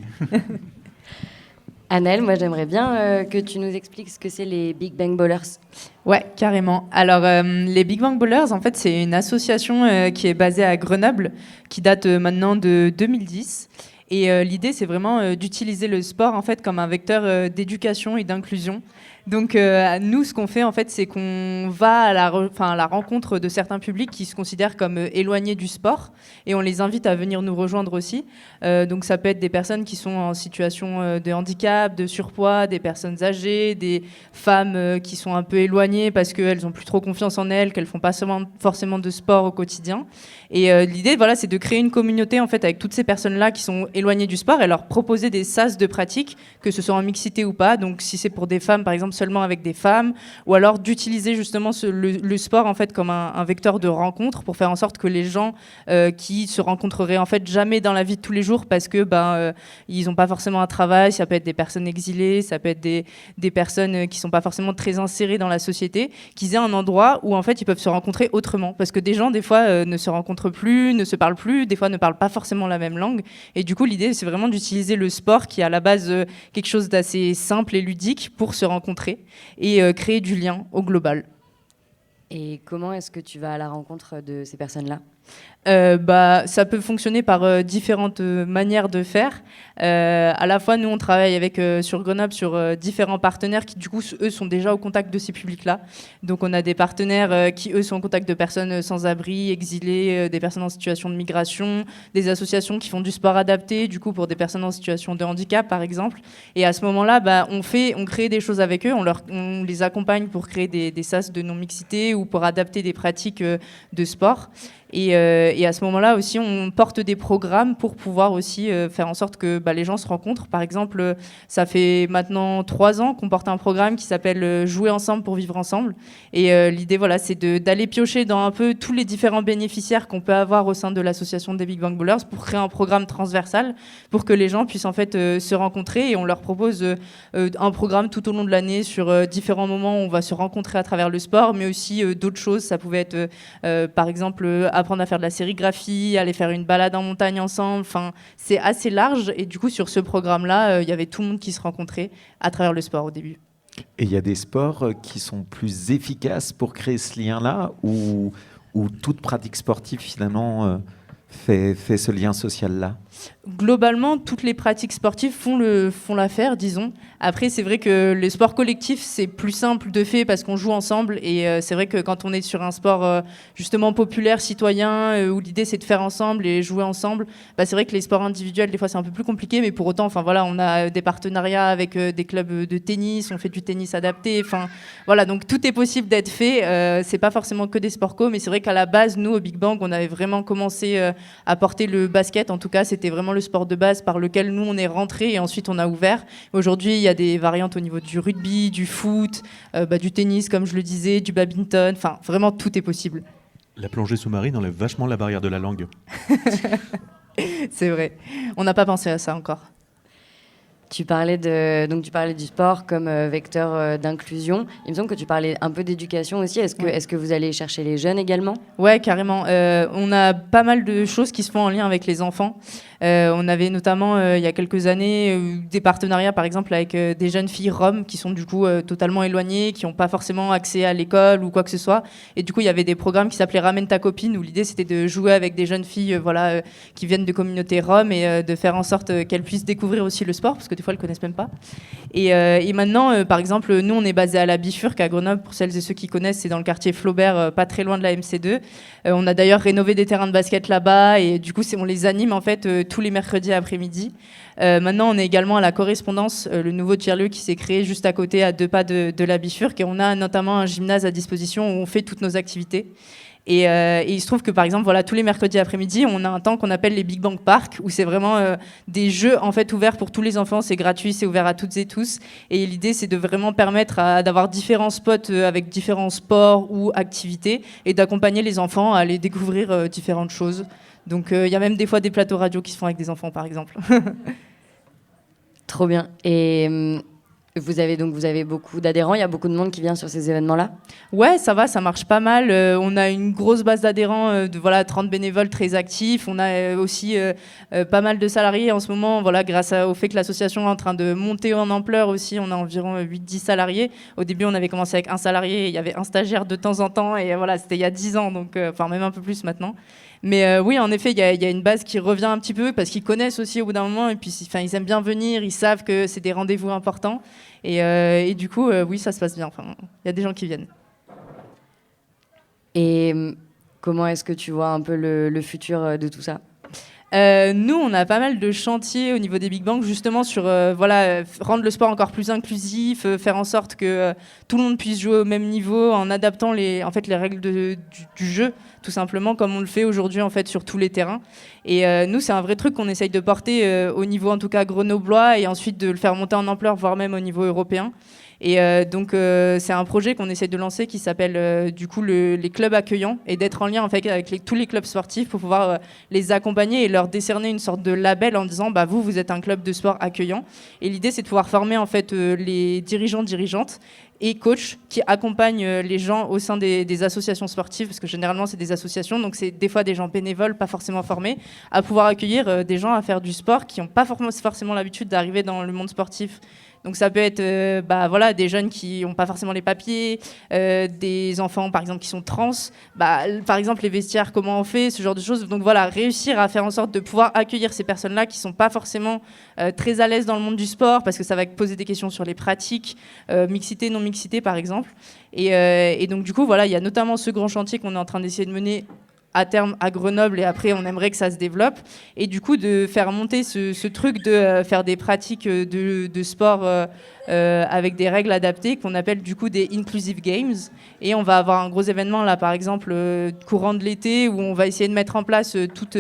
Annelle, moi j'aimerais bien que tu nous expliques ce que c'est les Big Bang Ballers. Ouais, carrément. Alors, les Big Bang Ballers, en fait, c'est une association qui est basée à Grenoble, qui date maintenant de 2010. Et l'idée, c'est vraiment d'utiliser le sport en fait comme un vecteur d'éducation et d'inclusion. Donc nous, ce qu'on fait en fait, c'est qu'on va à la rencontre de certains publics qui se considèrent comme éloignés du sport, et on les invite à venir nous rejoindre aussi. Donc ça peut être des personnes qui sont en situation de handicap, de surpoids, des personnes âgées, des femmes qui sont un peu éloignées parce qu'elles n'ont plus trop confiance en elles, qu'elles font pas forcément de sport au quotidien. Et l'idée, voilà, c'est de créer une communauté en fait avec toutes ces personnes-là qui sont éloignées du sport et leur proposer des sas de pratique, que ce soit en mixité ou pas. Donc si c'est pour des femmes, par exemple, seulement avec des femmes, ou alors d'utiliser justement le sport en fait comme un vecteur de rencontre pour faire en sorte que les gens qui se rencontreraient en fait jamais dans la vie de tous les jours parce que ils n'ont pas forcément un travail, ça peut être des personnes exilées, ça peut être des personnes qui sont pas forcément très insérées dans la société, qu'ils aient un endroit où en fait ils peuvent se rencontrer autrement, parce que des gens des fois ne se rencontrent plus, ne se parlent plus, des fois ne parlent pas forcément la même langue, et du coup l'idée c'est vraiment d'utiliser le sport qui est à la base quelque chose d'assez simple et ludique pour se rencontrer et créer du lien au global. Et comment est-ce que tu vas à la rencontre de ces personnes-là ? Ça peut fonctionner par différentes manières de faire. À la fois, nous, on travaille sur Grenoble sur différents partenaires qui, du coup, eux, sont déjà au contact de ces publics-là. Donc, on a des partenaires qui, eux, sont au contact de personnes sans abri, exilées, des personnes en situation de migration, des associations qui font du sport adapté, du coup, pour des personnes en situation de handicap, par exemple. Et à ce moment-là, on crée des choses avec eux, on les accompagne pour créer des sas de non-mixité ou pour adapter des pratiques de sport. Et à ce moment-là aussi, on porte des programmes pour pouvoir aussi faire en sorte que les gens se rencontrent. Par exemple, ça fait maintenant 3 ans qu'on porte un programme qui s'appelle Jouer ensemble pour vivre ensemble. Et l'idée, voilà, c'est d'aller piocher dans un peu tous les différents bénéficiaires qu'on peut avoir au sein de l'association des Big Bang Ballers pour créer un programme transversal pour que les gens puissent en fait se rencontrer. Et on leur propose un programme tout au long de l'année sur différents moments où on va se rencontrer à travers le sport, mais aussi d'autres choses. Ça pouvait être, par exemple, apprendre à faire de la sérigraphie, aller faire une balade en montagne ensemble. Enfin, c'est assez large. Et du coup, sur ce programme-là, il y avait tout le monde qui se rencontrait à travers le sport au début. Et il y a des sports qui sont plus efficaces pour créer ce lien-là, ou toute pratique sportive, finalement, fait ce lien social-là ? Globalement, toutes les pratiques sportives font l'affaire, disons. Après, c'est vrai que les sports collectifs, c'est plus simple de fait parce qu'on joue ensemble. Et c'est vrai que quand on est sur un sport justement populaire, citoyen, où l'idée c'est de faire ensemble et jouer ensemble, c'est vrai que les sports individuels, des fois, c'est un peu plus compliqué. Mais pour autant, enfin voilà, on a des partenariats avec des clubs de tennis, on fait du tennis adapté. Enfin voilà, donc tout est possible d'être fait. C'est pas forcément que des sports co, mais c'est vrai qu'à la base, nous au Big Bang, on avait vraiment commencé à porter le basket. En tout cas, c'était vraiment le sport de base par lequel nous on est rentré et ensuite on a ouvert. Aujourd'hui, il y a des variantes au niveau du rugby, du foot, du tennis, comme je le disais, du badminton. Enfin, vraiment, tout est possible. La plongée sous-marine enlève vachement la barrière de la langue. C'est vrai. On n'a pas pensé à ça encore. Tu parlais du sport comme vecteur d'inclusion. Il me semble que tu parlais un peu d'éducation aussi. Est-ce que vous allez chercher les jeunes également ? Ouais, carrément. On a pas mal de choses qui se font en lien avec les enfants. On avait notamment, il y a quelques années, des partenariats, par exemple, avec des jeunes filles roms qui sont du coup totalement éloignées, qui n'ont pas forcément accès à l'école ou quoi que ce soit. Et du coup, il y avait des programmes qui s'appelaient Ramène ta copine, où l'idée, c'était de jouer avec des jeunes filles qui viennent de communautés roms et de faire en sorte qu'elles puissent découvrir aussi le sport, parce que des fois, elles ne connaissent même pas. Et maintenant, par exemple, nous, on est basé à la Bifurque, à Grenoble. Pour celles et ceux qui connaissent, c'est dans le quartier Flaubert, pas très loin de la MC2. On a d'ailleurs rénové des terrains de basket là-bas, et du coup, on les anime, en fait, tous les mercredis après-midi. Maintenant, on est également à la Correspondance, le nouveau tiers-lieu qui s'est créé juste à côté, à 2 pas de la Bifurque. Et on a notamment un gymnase à disposition où on fait toutes nos activités. Et il se trouve que, par exemple, voilà, tous les mercredis après-midi, on a un temps qu'on appelle les Big Bang Park, où c'est vraiment des jeux en fait, ouverts pour tous les enfants. C'est gratuit, c'est ouvert à toutes et tous. Et l'idée, c'est de vraiment permettre d'avoir différents spots avec différents sports ou activités et d'accompagner les enfants à aller découvrir différentes choses. Donc, il y a même des fois des plateaux radio qui se font avec des enfants, par exemple. Trop bien. Et vous avez beaucoup d'adhérents, il y a beaucoup de monde qui vient sur ces événements-là ? Ouais, ça va, ça marche pas mal. On a une grosse base d'adhérents, 30 bénévoles très actifs. On a aussi pas mal de salariés en ce moment, grâce au fait que l'association est en train de monter en ampleur aussi. On a environ 8-10 salariés. Au début, on avait commencé avec un salarié, et il y avait un stagiaire de temps en temps, et voilà, c'était il y a 10 ans, donc même un peu plus maintenant. Mais oui, en effet, il y a une base qui revient un petit peu parce qu'ils connaissent aussi au bout d'un moment, et puis ils aiment bien venir, ils savent que c'est des rendez-vous importants. Et du coup, oui, ça se passe bien. Il y a des gens qui viennent. Et comment est-ce que tu vois un peu le futur de tout ça ? Nous, on a pas mal de chantiers au niveau des Big Bang, justement sur rendre le sport encore plus inclusif, faire en sorte que tout le monde puisse jouer au même niveau en adaptant les règles du jeu, tout simplement, comme on le fait aujourd'hui en fait, sur tous les terrains. Et nous, c'est un vrai truc qu'on essaye de porter au niveau, en tout cas, grenoblois, et ensuite de le faire monter en ampleur, voire même au niveau européen. Et donc c'est un projet qu'on essaie de lancer qui s'appelle du coup les clubs accueillants, et d'être en lien en fait, avec tous les clubs sportifs pour pouvoir les accompagner et leur décerner une sorte de label en disant bah, vous êtes un club de sport accueillant. Et l'idée c'est de pouvoir former en fait les dirigeantes et coachs qui accompagnent les gens au sein des associations sportives, parce que généralement c'est des associations, donc c'est des fois des gens bénévoles, pas forcément formés, à pouvoir accueillir des gens à faire du sport qui n'ont pas forcément l'habitude d'arriver dans le monde sportif. Donc ça peut être voilà, des jeunes qui n'ont pas forcément les papiers, des enfants par exemple qui sont trans, par exemple les vestiaires, comment on fait, ce genre de choses. Donc voilà, réussir à faire en sorte de pouvoir accueillir ces personnes-là qui ne sont pas forcément très à l'aise dans le monde du sport, parce que ça va poser des questions sur les pratiques, mixité, non-mixité par exemple. Et donc du coup, voilà, il y a notamment ce grand chantier qu'on est en train d'essayer de mener à terme à Grenoble, et après on aimerait que ça se développe, et du coup de faire monter ce truc de faire des pratiques de sport avec des règles adaptées qu'on appelle du coup des Inclusive Games, et on va avoir un gros événement là par exemple courant de l'été où on va essayer de mettre en place toutes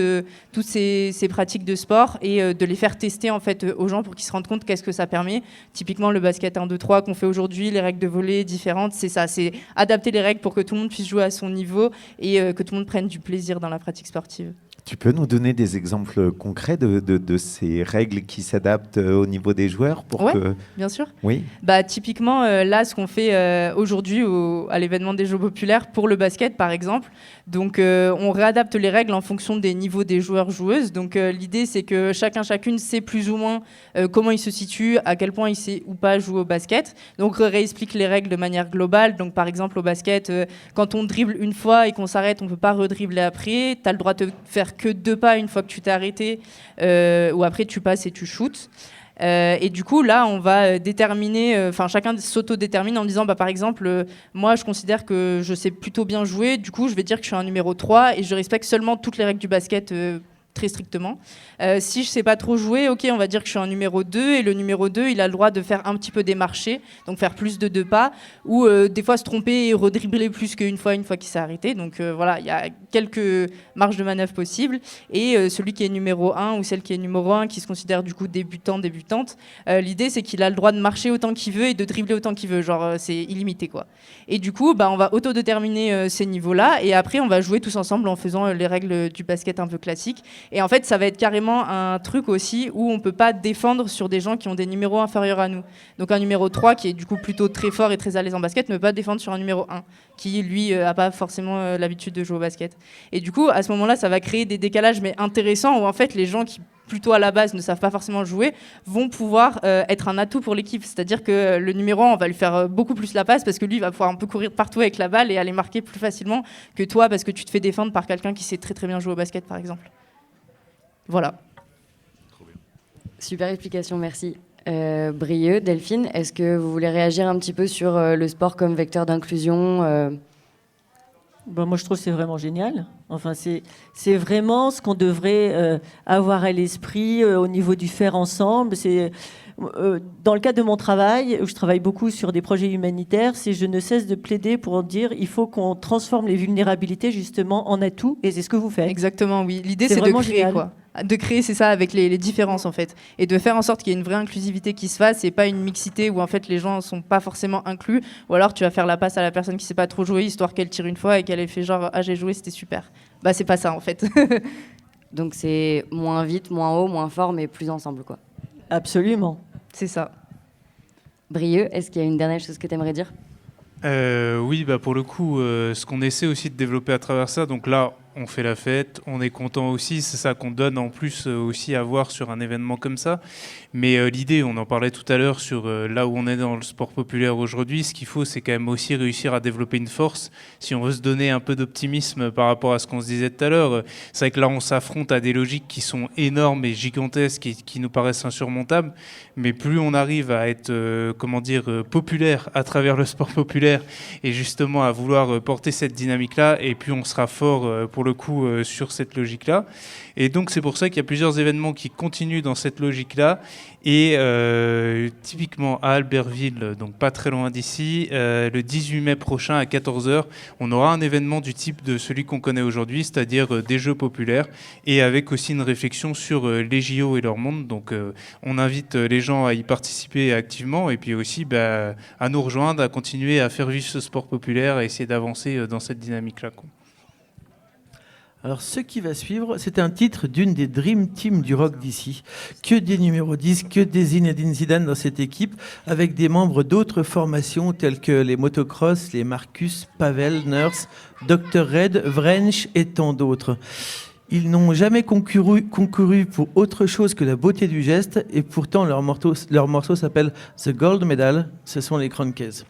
ces pratiques de sport et de les faire tester en fait aux gens pour qu'ils se rendent compte qu'est-ce que ça permet. Typiquement le basket 1-2-3 qu'on fait aujourd'hui, les règles de volley différentes, c'est ça, c'est adapter les règles pour que tout le monde puisse jouer à son niveau et que tout le monde prenne du plaisir dans la pratique sportive. Tu peux nous donner des exemples concrets de ces règles qui s'adaptent au niveau des joueurs pour que... bien sûr. Oui. Bah, typiquement, là, ce qu'on fait aujourd'hui à l'événement des Jeux populaires pour le basket, par exemple. Donc, on réadapte les règles en fonction des niveaux des joueurs-joueuses. Donc, l'idée, c'est que chacune sait plus ou moins comment il se situe, à quel point il sait ou pas jouer au basket. Donc, on réexplique les règles de manière globale. Donc, par exemple, au basket, quand on dribble une fois et qu'on s'arrête, on ne peut pas redribbler après. Tu as le droit de faire que 2 pas une fois que tu t'es arrêté, ou après tu passes et tu shootes. Et du coup, là, on va déterminer, chacun s'auto-détermine en disant, par exemple, moi, je considère que je sais plutôt bien jouer, du coup, je vais dire que je suis un numéro 3 et je respecte seulement toutes les règles du basket très strictement. Si je sais pas trop jouer, ok, on va dire que je suis un numéro 2 et le numéro 2, il a le droit de faire un petit peu démarcher, donc faire plus de 2 pas, ou des fois se tromper et redribbler plus qu'une fois qu'il s'est arrêté. Donc voilà, il y a quelques marges de manœuvre possibles. Et celui qui est numéro 1 ou celle qui est numéro 1, qui se considère du coup débutante, l'idée c'est qu'il a le droit de marcher autant qu'il veut et de dribbler autant qu'il veut, genre c'est illimité quoi. Et du coup, on va autodéterminer ces niveaux-là et après on va jouer tous ensemble en faisant les règles du basket un peu classiques. Et en fait, ça va être carrément un truc aussi où on ne peut pas défendre sur des gens qui ont des numéros inférieurs à nous. Donc un numéro 3 qui est du coup plutôt très fort et très à l'aise en basket ne peut pas défendre sur un numéro 1 qui, lui, n'a pas forcément l'habitude de jouer au basket. Et du coup, à ce moment-là, ça va créer des décalages mais intéressants où en fait, les gens qui plutôt à la base ne savent pas forcément jouer, vont pouvoir être un atout pour l'équipe. C'est-à-dire que le numéro 1, on va lui faire beaucoup plus la passe parce que lui, il va pouvoir un peu courir partout avec la balle et aller marquer plus facilement que toi parce que tu te fais défendre par quelqu'un qui sait très très bien jouer au basket, par exemple. Voilà. Super explication, merci. Brieux, Delphine, est-ce que vous voulez réagir un petit peu sur le sport comme vecteur d'inclusion moi, je trouve que c'est vraiment génial. Enfin, c'est vraiment ce qu'on devrait avoir à l'esprit au niveau du faire ensemble. C'est dans le cadre de mon travail, où je travaille beaucoup sur des projets humanitaires, je ne cesse de plaider pour dire il faut qu'on transforme les vulnérabilités justement en atouts, et c'est ce que vous faites. Exactement, oui. L'idée, c'est de créer génial. Quoi. De créer, c'est ça, avec les différences en fait, et de faire en sorte qu'il y ait une vraie inclusivité qui se fasse, et pas une mixité où en fait les gens ne sont pas forcément inclus, ou alors tu vas faire la passe à la personne qui ne sait pas trop jouer, histoire qu'elle tire une fois et qu'elle ait fait genre ah j'ai joué, c'était super. C'est pas ça en fait. Donc c'est moins vite, moins haut, moins fort, mais plus ensemble quoi. Absolument. C'est ça. Brieux, est-ce qu'il y a une dernière chose que tu aimerais dire ? Oui, pour le coup, ce qu'on essaie aussi de développer à travers ça, donc là, on fait la fête, on est content aussi, c'est ça qu'on donne en plus aussi à voir sur un événement comme ça. Mais l'idée, on en parlait tout à l'heure sur là où on est dans le sport populaire aujourd'hui, ce qu'il faut, c'est quand même aussi réussir à développer une force. Si on veut se donner un peu d'optimisme par rapport à ce qu'on se disait tout à l'heure, c'est vrai que là, on s'affronte à des logiques qui sont énormes et gigantesques et qui nous paraissent insurmontables. Mais plus on arrive à être, populaire à travers le sport populaire et justement à vouloir porter cette dynamique-là, et plus on sera fort pour le le coup sur cette logique-là. Et donc c'est pour ça qu'il y a plusieurs événements qui continuent dans cette logique-là. Et typiquement à Albertville, donc pas très loin d'ici, le 18 mai prochain à 14h, on aura un événement du type de celui qu'on connaît aujourd'hui, c'est-à-dire des jeux populaires, et avec aussi une réflexion sur les JO et leur monde. Donc on invite les gens à y participer activement, et puis aussi à nous rejoindre, à continuer à faire vivre ce sport populaire, à essayer d'avancer dans cette dynamique-là, quoi. Alors, ce qui va suivre, c'est un titre d'une des Dream Team du rock d'ici. Que des numéros 10, que des Zinedine Zidane dans cette équipe, avec des membres d'autres formations telles que les Motocross, les Marcus, Pavel, Nurse, Dr. Red, Vrench et tant d'autres. Ils n'ont jamais concouru pour autre chose que la beauté du geste, et pourtant leur morceau s'appelle The Gold Medal. Ce sont les Kronkes.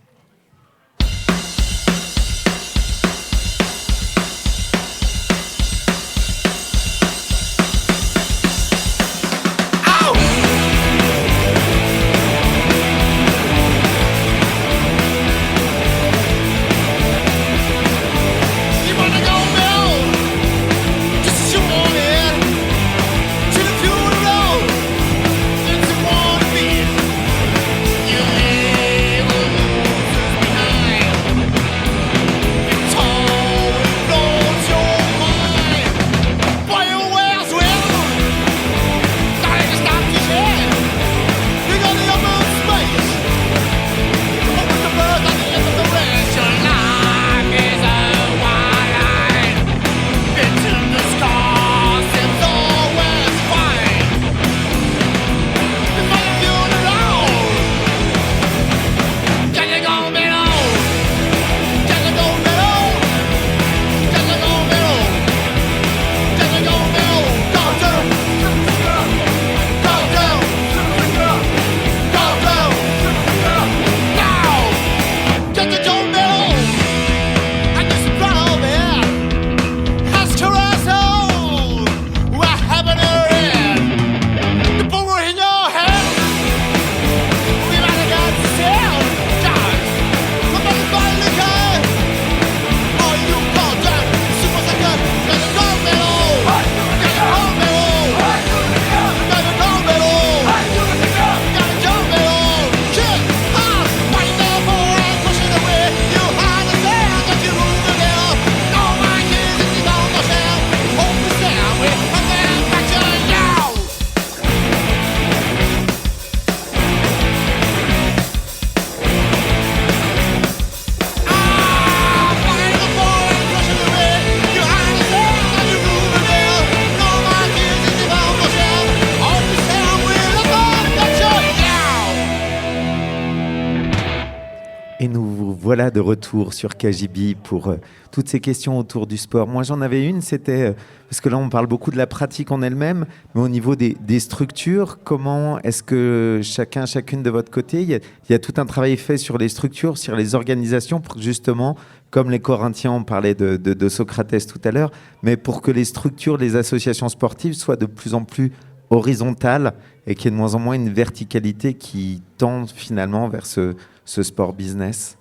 Voilà de retour sur KGB pour toutes ces questions autour du sport. Moi, j'en avais une, c'était, parce que là, on parle beaucoup de la pratique en elle-même, mais au niveau des structures, comment est-ce que chacune de votre côté, il y a tout un travail fait sur les structures, sur les organisations, pour que justement, comme les Corinthiens, on parlait de Socrates tout à l'heure, mais pour que les structures, les associations sportives soient de plus en plus horizontales et qu'il y ait de moins en moins une verticalité qui tend finalement vers ce sport business.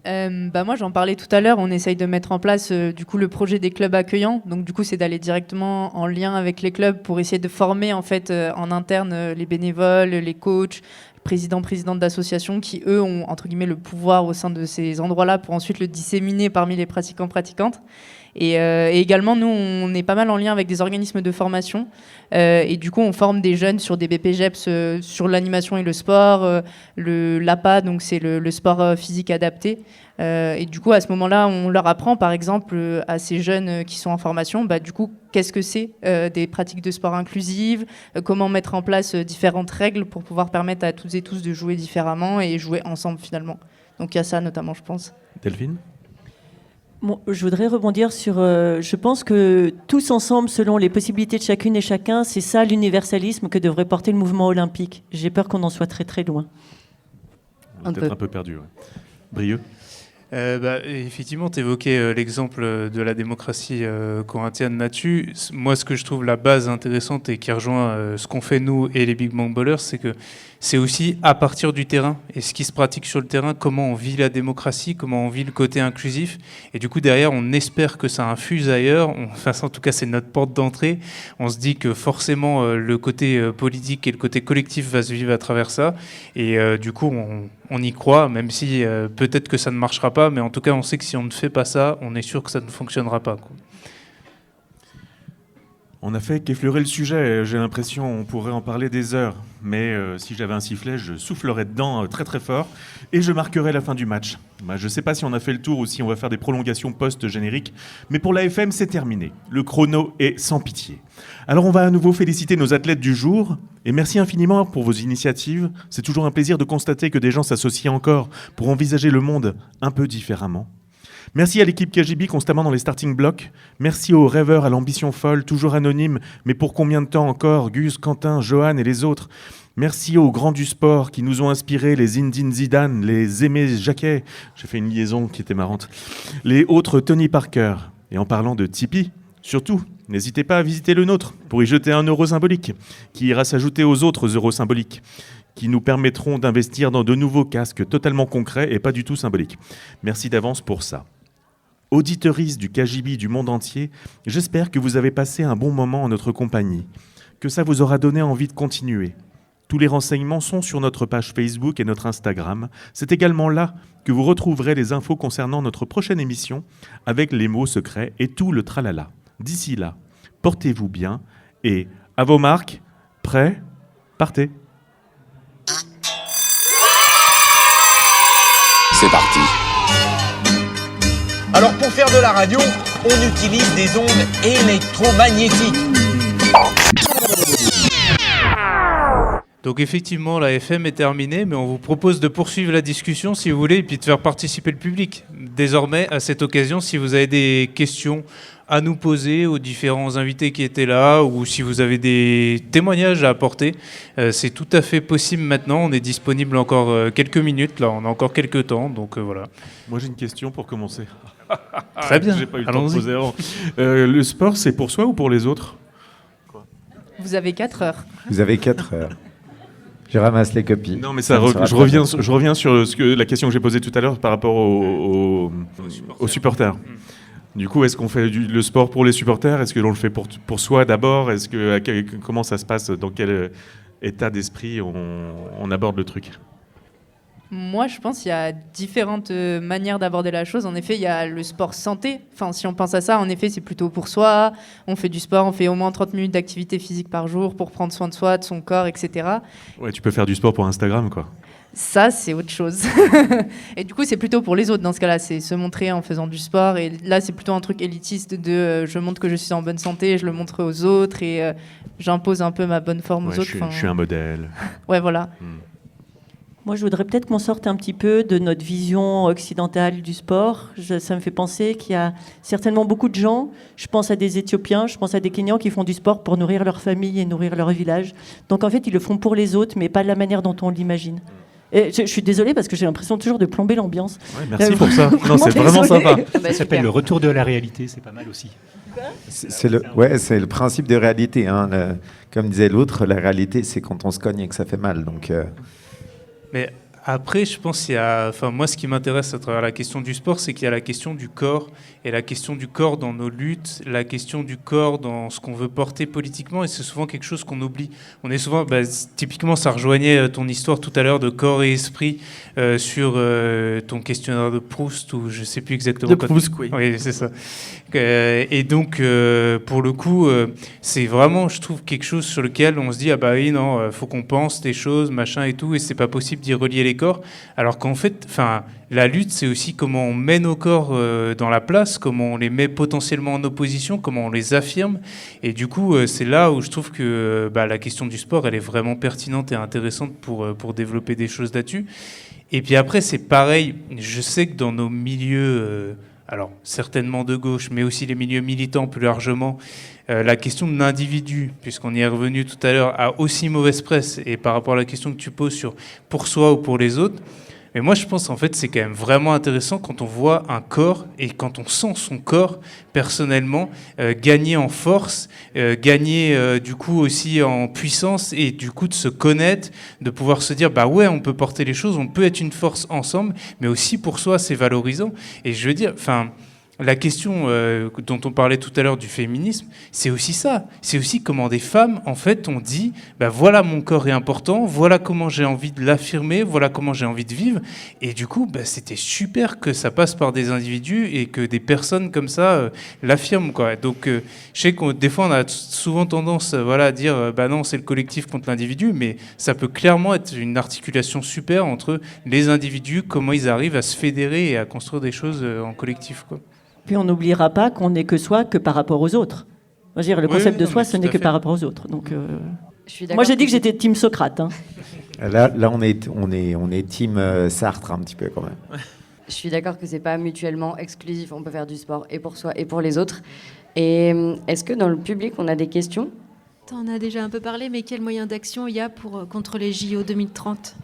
Moi, j'en parlais tout à l'heure. On essaye de mettre en place du coup le projet des clubs accueillants. Donc du coup, c'est d'aller directement en lien avec les clubs pour essayer de former en fait en interne les bénévoles, les coachs, présidentes d'associations qui eux ont entre guillemets le pouvoir au sein de ces endroits-là pour ensuite le disséminer parmi les pratiquantes. Et également, nous, on est pas mal en lien avec des organismes de formation. Et du coup, on forme des jeunes sur des BPGEPS sur l'animation et le sport, l'APA, donc c'est le sport physique adapté. Et du coup, à ce moment-là, on leur apprend, par exemple, à ces jeunes qui sont en formation, du coup, qu'est-ce que c'est des pratiques de sport inclusives, comment mettre en place différentes règles pour pouvoir permettre à toutes et tous de jouer différemment et jouer ensemble, finalement. Donc il y a ça, notamment, je pense. Delphine ? Bon, je voudrais rebondir sur... je pense que tous ensemble, selon les possibilités de chacune et chacun, c'est ça l'universalisme que devrait porter le mouvement olympique. J'ai peur qu'on en soit très très loin. Peut-être un peu perdu. Ouais. Brieux ? Effectivement, tu évoquais l'exemple de la démocratie corinthienne là-dessus. Moi, ce que je trouve la base intéressante et qui rejoint ce qu'on fait nous et les Big Bang Ballers, c'est que c'est aussi à partir du terrain et ce qui se pratique sur le terrain, comment on vit la démocratie, comment on vit le côté inclusif. Et du coup, derrière, on espère que ça infuse ailleurs. Enfin, en tout cas, c'est notre porte d'entrée. On se dit que forcément, le côté politique et le côté collectif va se vivre à travers ça. Et du coup, on y croit, même si peut-être que ça ne marchera pas. Mais en tout cas, on sait que si on ne fait pas ça, on est sûr que ça ne fonctionnera pas, quoi. On a fait qu'effleurer le sujet, j'ai l'impression on pourrait en parler des heures. Mais si j'avais un sifflet, je soufflerais dedans très très fort et je marquerais la fin du match. Je ne sais pas si on a fait le tour ou si on va faire des prolongations post-génériques, mais pour la FM, c'est terminé. Le chrono est sans pitié. Alors on va à nouveau féliciter nos athlètes du jour et merci infiniment pour vos initiatives. C'est toujours un plaisir de constater que des gens s'associent encore pour envisager le monde un peu différemment. Merci à l'équipe KGB constamment dans les starting blocks. Merci aux rêveurs à l'ambition folle, toujours anonymes, mais pour combien de temps encore, Gus, Quentin, Johan et les autres. Merci aux grands du sport qui nous ont inspiré, les Zinedine Zidane, les Aimé Jacquet, j'ai fait une liaison qui était marrante, les autres Tony Parker. Et en parlant de Tipeee, surtout, n'hésitez pas à visiter le nôtre pour y jeter 1 euro symbolique, qui ira s'ajouter aux autres euros symboliques, qui nous permettront d'investir dans de nouveaux casques totalement concrets et pas du tout symboliques. Merci d'avance pour ça. Auditeuristes du KGB du monde entier, j'espère que vous avez passé un bon moment en notre compagnie, que ça vous aura donné envie de continuer. Tous les renseignements sont sur notre page Facebook et notre Instagram. C'est également là que vous retrouverez les infos concernant notre prochaine émission avec les mots secrets et tout le tralala. D'ici là, portez-vous bien et à vos marques, prêts, partez. C'est parti. Alors pour faire de la radio, on utilise des ondes électromagnétiques. Donc effectivement, la FM est terminée, mais on vous propose de poursuivre la discussion si vous voulez, et puis de faire participer le public. Désormais, à cette occasion, si vous avez des questions à nous poser aux différents invités qui étaient là, ou si vous avez des témoignages à apporter, c'est tout à fait possible maintenant. On est disponible encore quelques minutes, là, on a encore quelques temps, donc voilà. Moi j'ai une question pour commencer. Très bien, j'ai pas eu le temps de poser avant. Le sport, c'est pour soi ou pour les autres ? Vous avez 4 heures. Vous avez 4 heures. Je ramasse les copies. Non, mais je reviens sur la question que j'ai posée tout à l'heure par rapport aux supporters. Du coup, est-ce qu'on fait le sport pour les supporters ? Est-ce que l'on le fait pour soi d'abord ? Comment ça se passe ? Dans quel état d'esprit on aborde le truc ? Moi, je pense qu'il y a différentes manières d'aborder la chose. En effet, il y a le sport santé. Enfin, si on pense à ça, en effet, c'est plutôt pour soi. On fait du sport, on fait au moins 30 minutes d'activité physique par jour pour prendre soin de soi, de son corps, etc. Ouais, tu peux faire du sport pour Instagram, quoi. Ça, c'est autre chose. Et du coup, c'est plutôt pour les autres dans ce cas-là. C'est se montrer en faisant du sport. Et là, c'est plutôt un truc élitiste de je montre que je suis en bonne santé, je le montre aux autres et j'impose un peu ma bonne forme aux autres. Je suis un modèle. Ouais, voilà. Moi, je voudrais peut-être qu'on sorte un petit peu de notre vision occidentale du sport. Ça me fait penser qu'il y a certainement beaucoup de gens, je pense à des Éthiopiens, je pense à des Kenyans qui font du sport pour nourrir leur famille et nourrir leur village. Donc en fait, ils le font pour les autres, mais pas de la manière dont on l'imagine. Et je suis désolée parce que j'ai l'impression toujours de plomber l'ambiance. Ouais, merci pour ça. Non, c'est vraiment sympa. Ça s'appelle le retour de la réalité, c'est pas mal aussi. C'est le principe de réalité. Hein. Comme disait l'autre, la réalité, c'est quand on se cogne et que ça fait mal. Donc, Mais après, je pense qu'il y a... Enfin, moi, ce qui m'intéresse à travers la question du sport, c'est qu'il y a la question du corps, et la question du corps dans nos luttes, la question du corps dans ce qu'on veut porter politiquement, et c'est souvent quelque chose qu'on oublie. On est souvent... typiquement, ça rejoignait ton histoire tout à l'heure de corps et esprit sur ton questionnaire de Proust, ou je ne sais plus exactement... De Proust, oui. Oui, c'est ça. Et donc, pour le coup, c'est vraiment, je trouve, quelque chose sur lequel on se dit, ah bah oui, non, faut qu'on pense des choses, machin et tout, et c'est pas possible d'y relier les corps. Alors qu'en fait, la lutte, c'est aussi comment on met nos corps dans la place, comment on les met potentiellement en opposition, comment on les affirme. Et du coup, c'est là où je trouve que la question du sport, elle est vraiment pertinente et intéressante pour développer des choses là-dessus. Et puis après, c'est pareil, je sais que dans nos milieux... alors certainement de gauche, mais aussi les milieux militants plus largement, la question de l'individu, puisqu'on y est revenu tout à l'heure, a aussi mauvaise presse. Et par rapport à la question que tu poses sur pour soi ou pour les autres, Mais moi, je pense en fait, c'est quand même vraiment intéressant quand on voit un corps et quand on sent son corps personnellement gagner en force, gagner du coup aussi en puissance et du coup de se connaître, de pouvoir se dire bah ouais, on peut porter les choses, on peut être une force ensemble, mais aussi pour soi, c'est valorisant. Et je veux dire, enfin. La question dont on parlait tout à l'heure du féminisme, c'est aussi ça. C'est aussi comment des femmes, en fait, ont dit bah, voilà, mon corps est important, voilà comment j'ai envie de l'affirmer, voilà comment j'ai envie de vivre. Et du coup, bah, c'était super que ça passe par des individus et que des personnes comme ça l'affirment, quoi. Donc, je sais que des fois, on a souvent tendance voilà, à dire bah non, c'est le collectif contre l'individu, mais ça peut clairement être une articulation super entre les individus, comment ils arrivent à se fédérer et à construire des choses en collectif, quoi. Puis on n'oubliera pas qu'on n'est que soi que par rapport aux autres. Moi, je veux dire, le concept de soi, ce n'est que par rapport aux autres. Donc, moi, j'ai dit que j'étais team Socrate. Hein. Là, on est team Sartre un petit peu quand même. Je suis d'accord que c'est pas mutuellement exclusif. On peut faire du sport et pour soi et pour les autres. Et est-ce que dans le public, on a des questions ? T'en as déjà un peu parlé, mais quels moyens d'action il y a contre les JO 2030 ?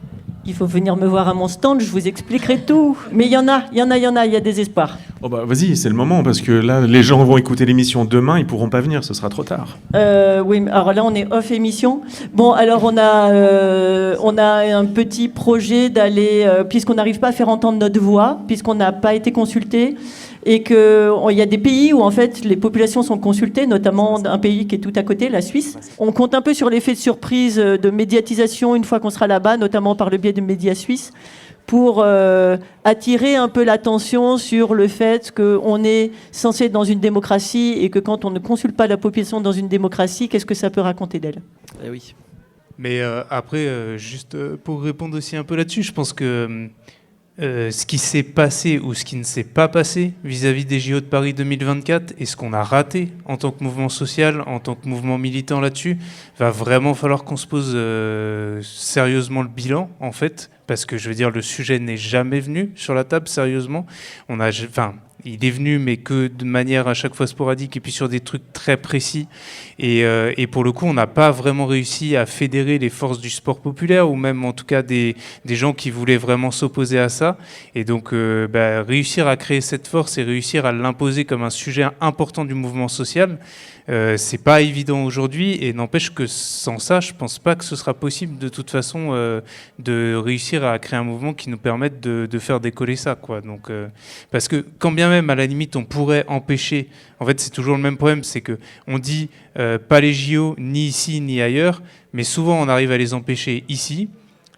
Il faut venir me voir à mon stand, je vous expliquerai tout. Mais il y en a, il y a des espoirs. Oh bah vas-y, c'est le moment, parce que là, les gens vont écouter l'émission demain, ils pourront pas venir, ce sera trop tard. Oui, alors là, on est off émission. Bon, alors on a un petit projet d'aller, puisqu'on n'arrive pas à faire entendre notre voix, puisqu'on n'a pas été consulté, et qu'il y a des pays où en fait les populations sont consultées, notamment un pays qui est tout à côté, la Suisse. On compte un peu sur l'effet de surprise de médiatisation une fois qu'on sera là-bas, notamment par le biais de médias suisses, pour attirer un peu l'attention sur le fait qu'on est censé être dans une démocratie et que quand on ne consulte pas la population dans une démocratie, qu'est-ce que ça peut raconter d'elle ? Eh oui. Mais après, juste pour répondre aussi un peu là-dessus, je pense que ce qui s'est passé ou ce qui ne s'est pas passé vis-à-vis des JO de Paris 2024 et ce qu'on a raté en tant que mouvement social, en tant que mouvement militant là-dessus, va vraiment falloir qu'on se pose sérieusement le bilan, en fait, parce que je veux dire, le sujet n'est jamais venu sur la table, sérieusement. Il est venu, mais que de manière à chaque fois sporadique et puis sur des trucs très précis. Et pour le coup, on n'a pas vraiment réussi à fédérer les forces du sport populaire ou même en tout cas des gens qui voulaient vraiment s'opposer à ça. Et donc, réussir à créer cette force et réussir à l'imposer comme un sujet important du mouvement social, c'est pas évident aujourd'hui. Et n'empêche que sans ça, je pense pas que ce sera possible de toute façon de réussir à créer un mouvement qui nous permette de faire décoller ça, quoi. Donc, parce que quand bien même à la limite on pourrait empêcher, en fait c'est toujours le même problème, c'est que on dit pas les JO ni ici ni ailleurs, mais souvent on arrive à les empêcher ici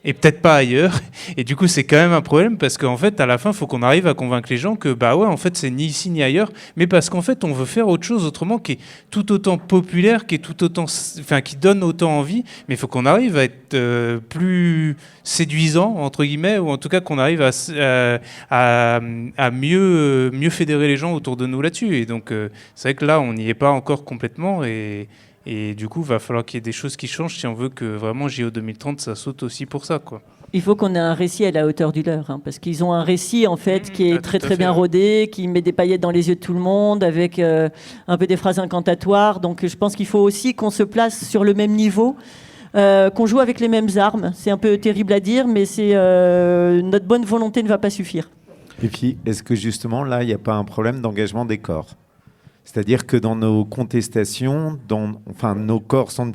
et peut-être pas ailleurs, et du coup c'est quand même un problème parce qu'en fait à la fin il faut qu'on arrive à convaincre les gens que bah ouais en fait c'est ni ici ni ailleurs, mais parce qu'en fait on veut faire autre chose autrement qui est tout autant populaire, qui est tout autant, enfin qui donne autant envie, mais il faut qu'on arrive à être plus séduisant entre guillemets, ou en tout cas qu'on arrive à mieux fédérer les gens autour de nous là-dessus, et donc c'est vrai que là on n'y est pas encore complètement, et du coup, il va falloir qu'il y ait des choses qui changent si on veut que vraiment JO 2030, ça saute aussi pour ça, quoi. Il faut qu'on ait un récit à la hauteur du leur, hein, parce qu'ils ont un récit en fait qui est très bien rodé, qui met des paillettes dans les yeux de tout le monde, avec un peu des phrases incantatoires. Donc je pense qu'il faut aussi qu'on se place sur le même niveau, qu'on joue avec les mêmes armes. C'est un peu terrible à dire, mais notre bonne volonté ne va pas suffire. Et puis, est-ce que justement là, il n'y a pas un problème d'engagement des corps ? C'est-à-dire que dans nos contestations, nos corps sont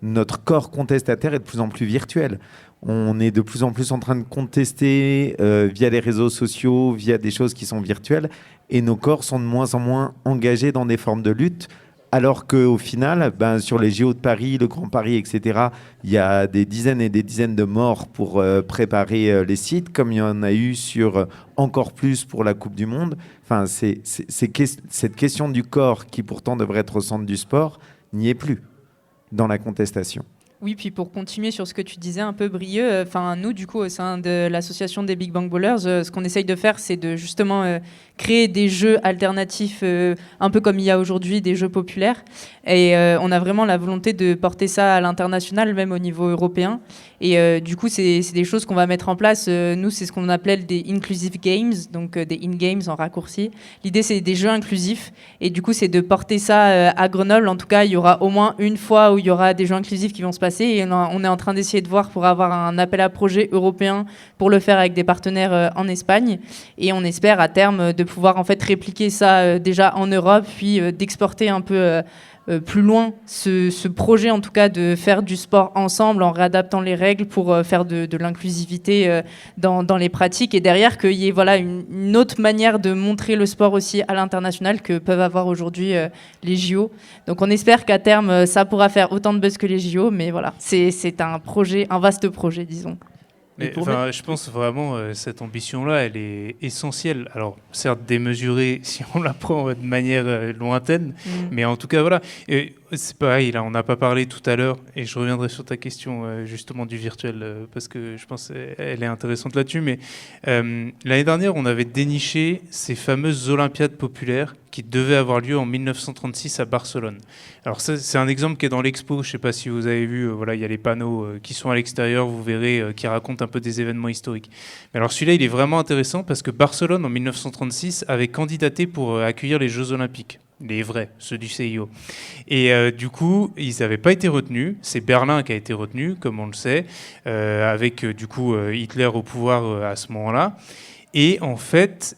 notre corps contestataire est de plus en plus virtuel. On est de plus en plus en train de contester via les réseaux sociaux, via des choses qui sont virtuelles, et nos corps sont de moins en moins engagés dans des formes de lutte, alors qu'au final, sur les JO de Paris, le Grand Paris, etc., il y a des dizaines et des dizaines de morts pour préparer les sites, comme il y en a eu sur encore plus pour la Coupe du Monde. Enfin, cette question du corps, qui pourtant devrait être au centre du sport, n'y est plus dans la contestation. Oui, puis pour continuer sur ce que tu disais un peu, Brieux, nous, du coup, au sein de l'association des Big Bang Ballers, ce qu'on essaye de faire, c'est de justement créer des jeux alternatifs, un peu comme il y a aujourd'hui, des jeux populaires. Et on a vraiment la volonté de porter ça à l'international, même au niveau européen. Et du coup, c'est des choses qu'on va mettre en place. Nous, c'est ce qu'on appelle des inclusive games, donc des in-games en raccourci. L'idée, c'est des jeux inclusifs. Et du coup, c'est de porter ça à Grenoble. En tout cas, il y aura au moins une fois où il y aura des jeux inclusifs qui vont se passer passer. Et on est en train d'essayer de voir pour avoir un appel à projet européen pour le faire avec des partenaires en Espagne. Et on espère à terme de pouvoir en fait répliquer ça déjà en Europe, puis d'exporter un peu plus loin ce projet, en tout cas, de faire du sport ensemble en réadaptant les règles pour faire de l'inclusivité dans les pratiques. Et derrière, qu'il y ait une autre manière de montrer le sport aussi à l'international que peuvent avoir aujourd'hui les JO. Donc on espère qu'à terme, ça pourra faire autant de buzz que les JO. Mais voilà, c'est un projet, un vaste projet, disons. Mais, je pense vraiment cette ambition-là, elle est essentielle. Alors, certes, démesurée si on la prend de manière lointaine, mais en tout cas, voilà. Et c'est pareil, là, on n'a pas parlé tout à l'heure, et je reviendrai sur ta question justement du virtuel, parce que je pense qu'elle est intéressante là-dessus. Mais l'année dernière, on avait déniché ces fameuses Olympiades populaires qui devaient avoir lieu en 1936 à Barcelone. Alors ça, c'est un exemple qui est dans l'expo, je ne sais pas si vous avez vu, voilà, il y a les panneaux qui sont à l'extérieur, vous verrez, qui racontent un peu des événements historiques. Mais alors celui-là, il est vraiment intéressant parce que Barcelone, en 1936, avait candidaté pour accueillir les Jeux Olympiques. Les vrais, ceux du CIO. Et du coup, ils n'avaient pas été retenus. C'est Berlin qui a été retenu, comme on le sait, avec du coup Hitler au pouvoir à ce moment-là. Et en fait,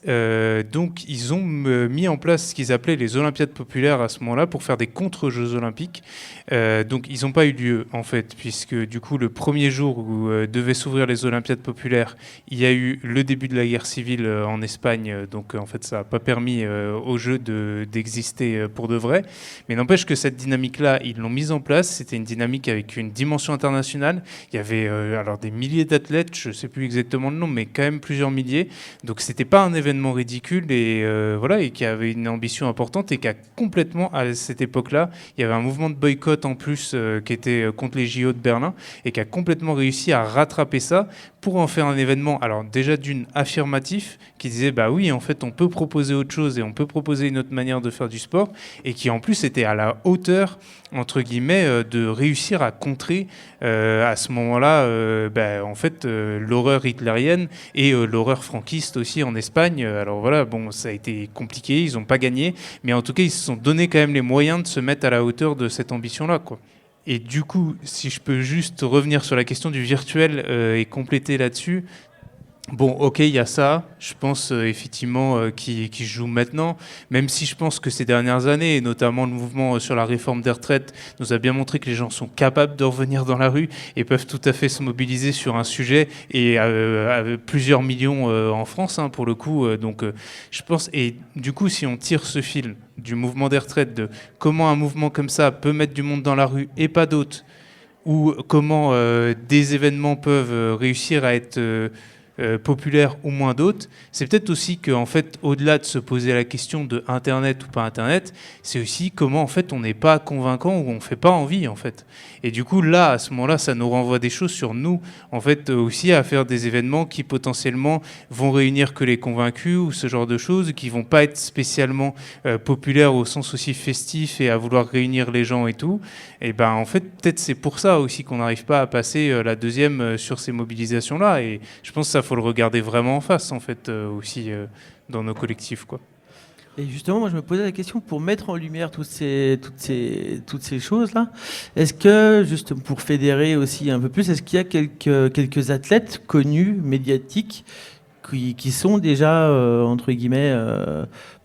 donc, ils ont mis en place ce qu'ils appelaient les Olympiades populaires à ce moment-là pour faire des contre-Jeux olympiques. Donc, ils n'ont pas eu lieu, en fait, puisque du coup, le premier jour où devaient s'ouvrir les Olympiades populaires, il y a eu le début de la guerre civile en Espagne. Donc, en fait, ça n'a pas permis aux Jeux d'exister pour de vrai. Mais n'empêche que cette dynamique-là, ils l'ont mise en place. C'était une dynamique avec une dimension internationale. Il y avait alors des milliers d'athlètes, je ne sais plus exactement le nombre, mais quand même plusieurs milliers. Donc c'était pas un événement ridicule et voilà, et qui avait une ambition importante et qui a complètement, à cette époque-là, il y avait un mouvement de boycott en plus qui était contre les JO de Berlin et qui a complètement réussi à rattraper ça pour en faire un événement, alors déjà d'une affirmatif, qui disait bah oui, en fait on peut proposer autre chose et on peut proposer une autre manière de faire du sport, et qui en plus était à la hauteur entre guillemets de réussir à contrer à ce moment-là en fait l'horreur hitlérienne et l'horreur franquiste aussi en Espagne. Alors voilà, bon, ça a été compliqué, ils n'ont pas gagné, mais en tout cas ils se sont donné quand même les moyens de se mettre à la hauteur de cette ambition-là, quoi. Et du coup, si je peux juste revenir sur la question du virtuel et compléter là-dessus. Bon, ok, il y a ça, je pense effectivement qui joue maintenant, même si je pense que ces dernières années, et notamment le mouvement sur la réforme des retraites, nous a bien montré que les gens sont capables de revenir dans la rue et peuvent tout à fait se mobiliser sur un sujet, et plusieurs millions en France, hein, pour le coup. Donc je pense, et du coup, si on tire ce fil du mouvement des retraites, de comment un mouvement comme ça peut mettre du monde dans la rue et pas d'autres, ou comment des événements peuvent réussir à être... populaires ou moins d'autres, c'est peut-être aussi qu'en fait, au-delà de se poser la question de Internet ou pas Internet, c'est aussi comment en fait on n'est pas convaincant ou on fait pas envie en fait. Et du coup là, à ce moment-là, ça nous renvoie des choses sur nous, en fait aussi à faire des événements qui potentiellement vont réunir que les convaincus ou ce genre de choses, qui vont pas être spécialement populaires au sens aussi festif et à vouloir réunir les gens et tout. Et ben en fait, peut-être c'est pour ça aussi qu'on n'arrive pas à passer la deuxième sur ces mobilisations-là. Et je pense que ça faut le regarder vraiment en face, en fait, aussi dans nos collectifs, quoi. Et justement, moi, je me posais la question, pour mettre en lumière toutes ces choses-là, est-ce que, juste pour fédérer aussi un peu plus, est-ce qu'il y a quelques athlètes connus, médiatiques, qui sont déjà, entre guillemets,